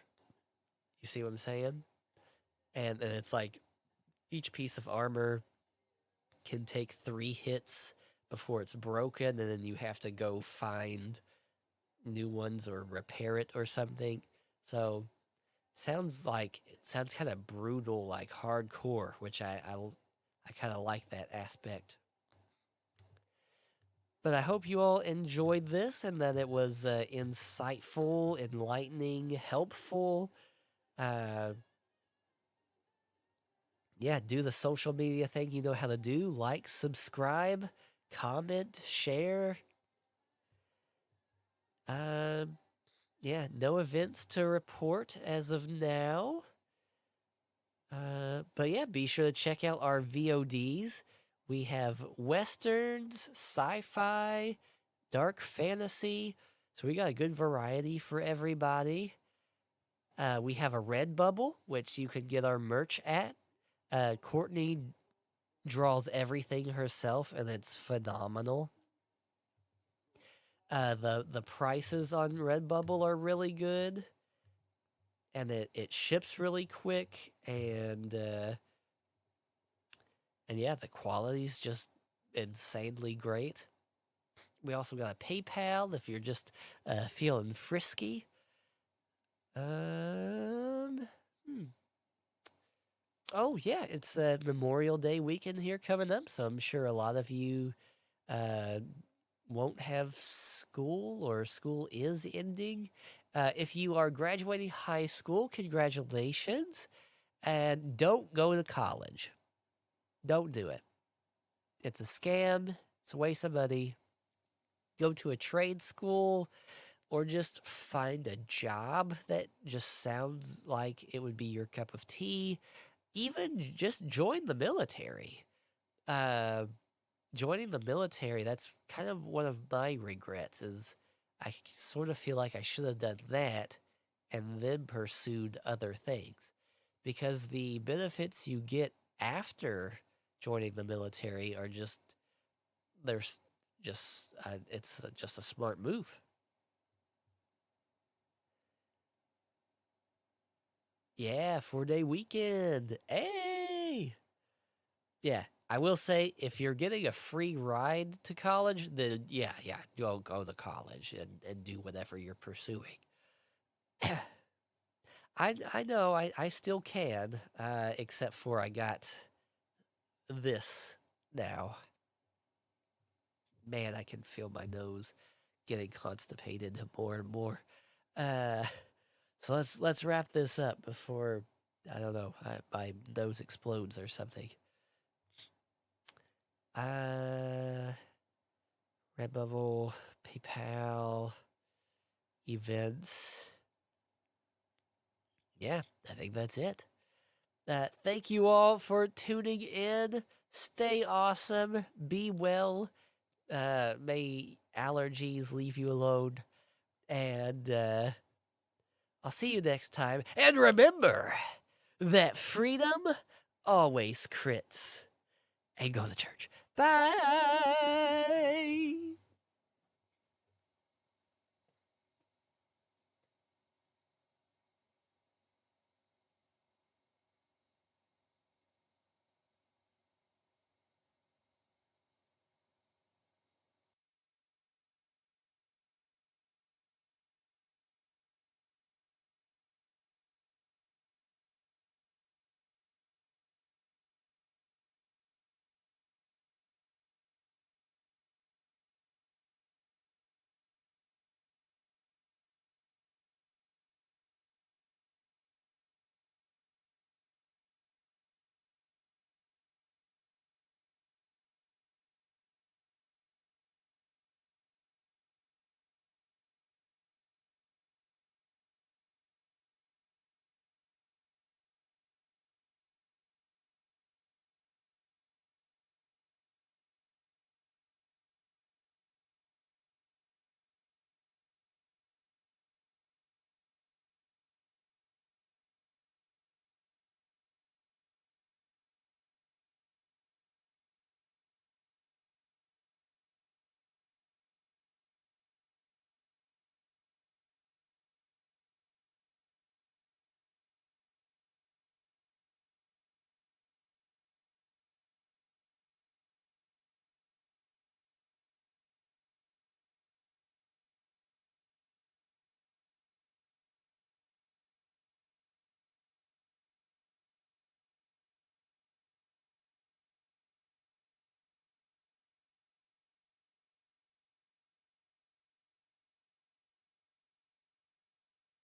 You see what I'm saying? And it's like each piece of armor can take 3 hits before it's broken, and then you have to go find new ones or repair it or something. So it sounds kind of brutal, like hardcore, which I kind of like that aspect. But I hope you all enjoyed this and that it was insightful, enlightening, helpful. Uh, yeah, do the social media thing you know how to do. Like, subscribe, comment, share. Yeah, no events to report as of now. But yeah, be sure to check out our VODs. We have westerns, sci-fi, dark fantasy. So we got a good variety for everybody. We have a Redbubble, which you can get our merch at. Courtney draws everything herself, and it's phenomenal. The prices on Redbubble are really good, and it ships really quick, and yeah, the quality's just insanely great. We also got a PayPal if you're just feeling frisky. Oh yeah, it's Memorial Day weekend here coming up, so I'm sure a lot of you won't have school or school is ending. If you are graduating high school, congratulations, and don't go to college. Don't do it. It's a scam. It's a waste of money. Go to a trade school or just find a job that just sounds like it would be your cup of tea. Even just join the military. Joining the military, that's kind of one of my regrets is I sort of feel like I should have done that and then pursued other things. Because the benefits you get after joining the military are just there's just it's just a smart move. Yeah, 4-day weekend. Hey. Yeah, I will say if you're getting a free ride to college, then yeah, go to college and do whatever you're pursuing. I know I still can, except for I got this now. Man, I can feel my nose getting constipated more and more. Uh, so let's wrap this up before I don't know my nose explodes or something. Redbubble, PayPal, events. Yeah, I think that's it. Thank you all for tuning in. Stay awesome. Be well. May allergies leave you alone. And I'll see you next time. And remember that freedom always crits. And go to church. Bye.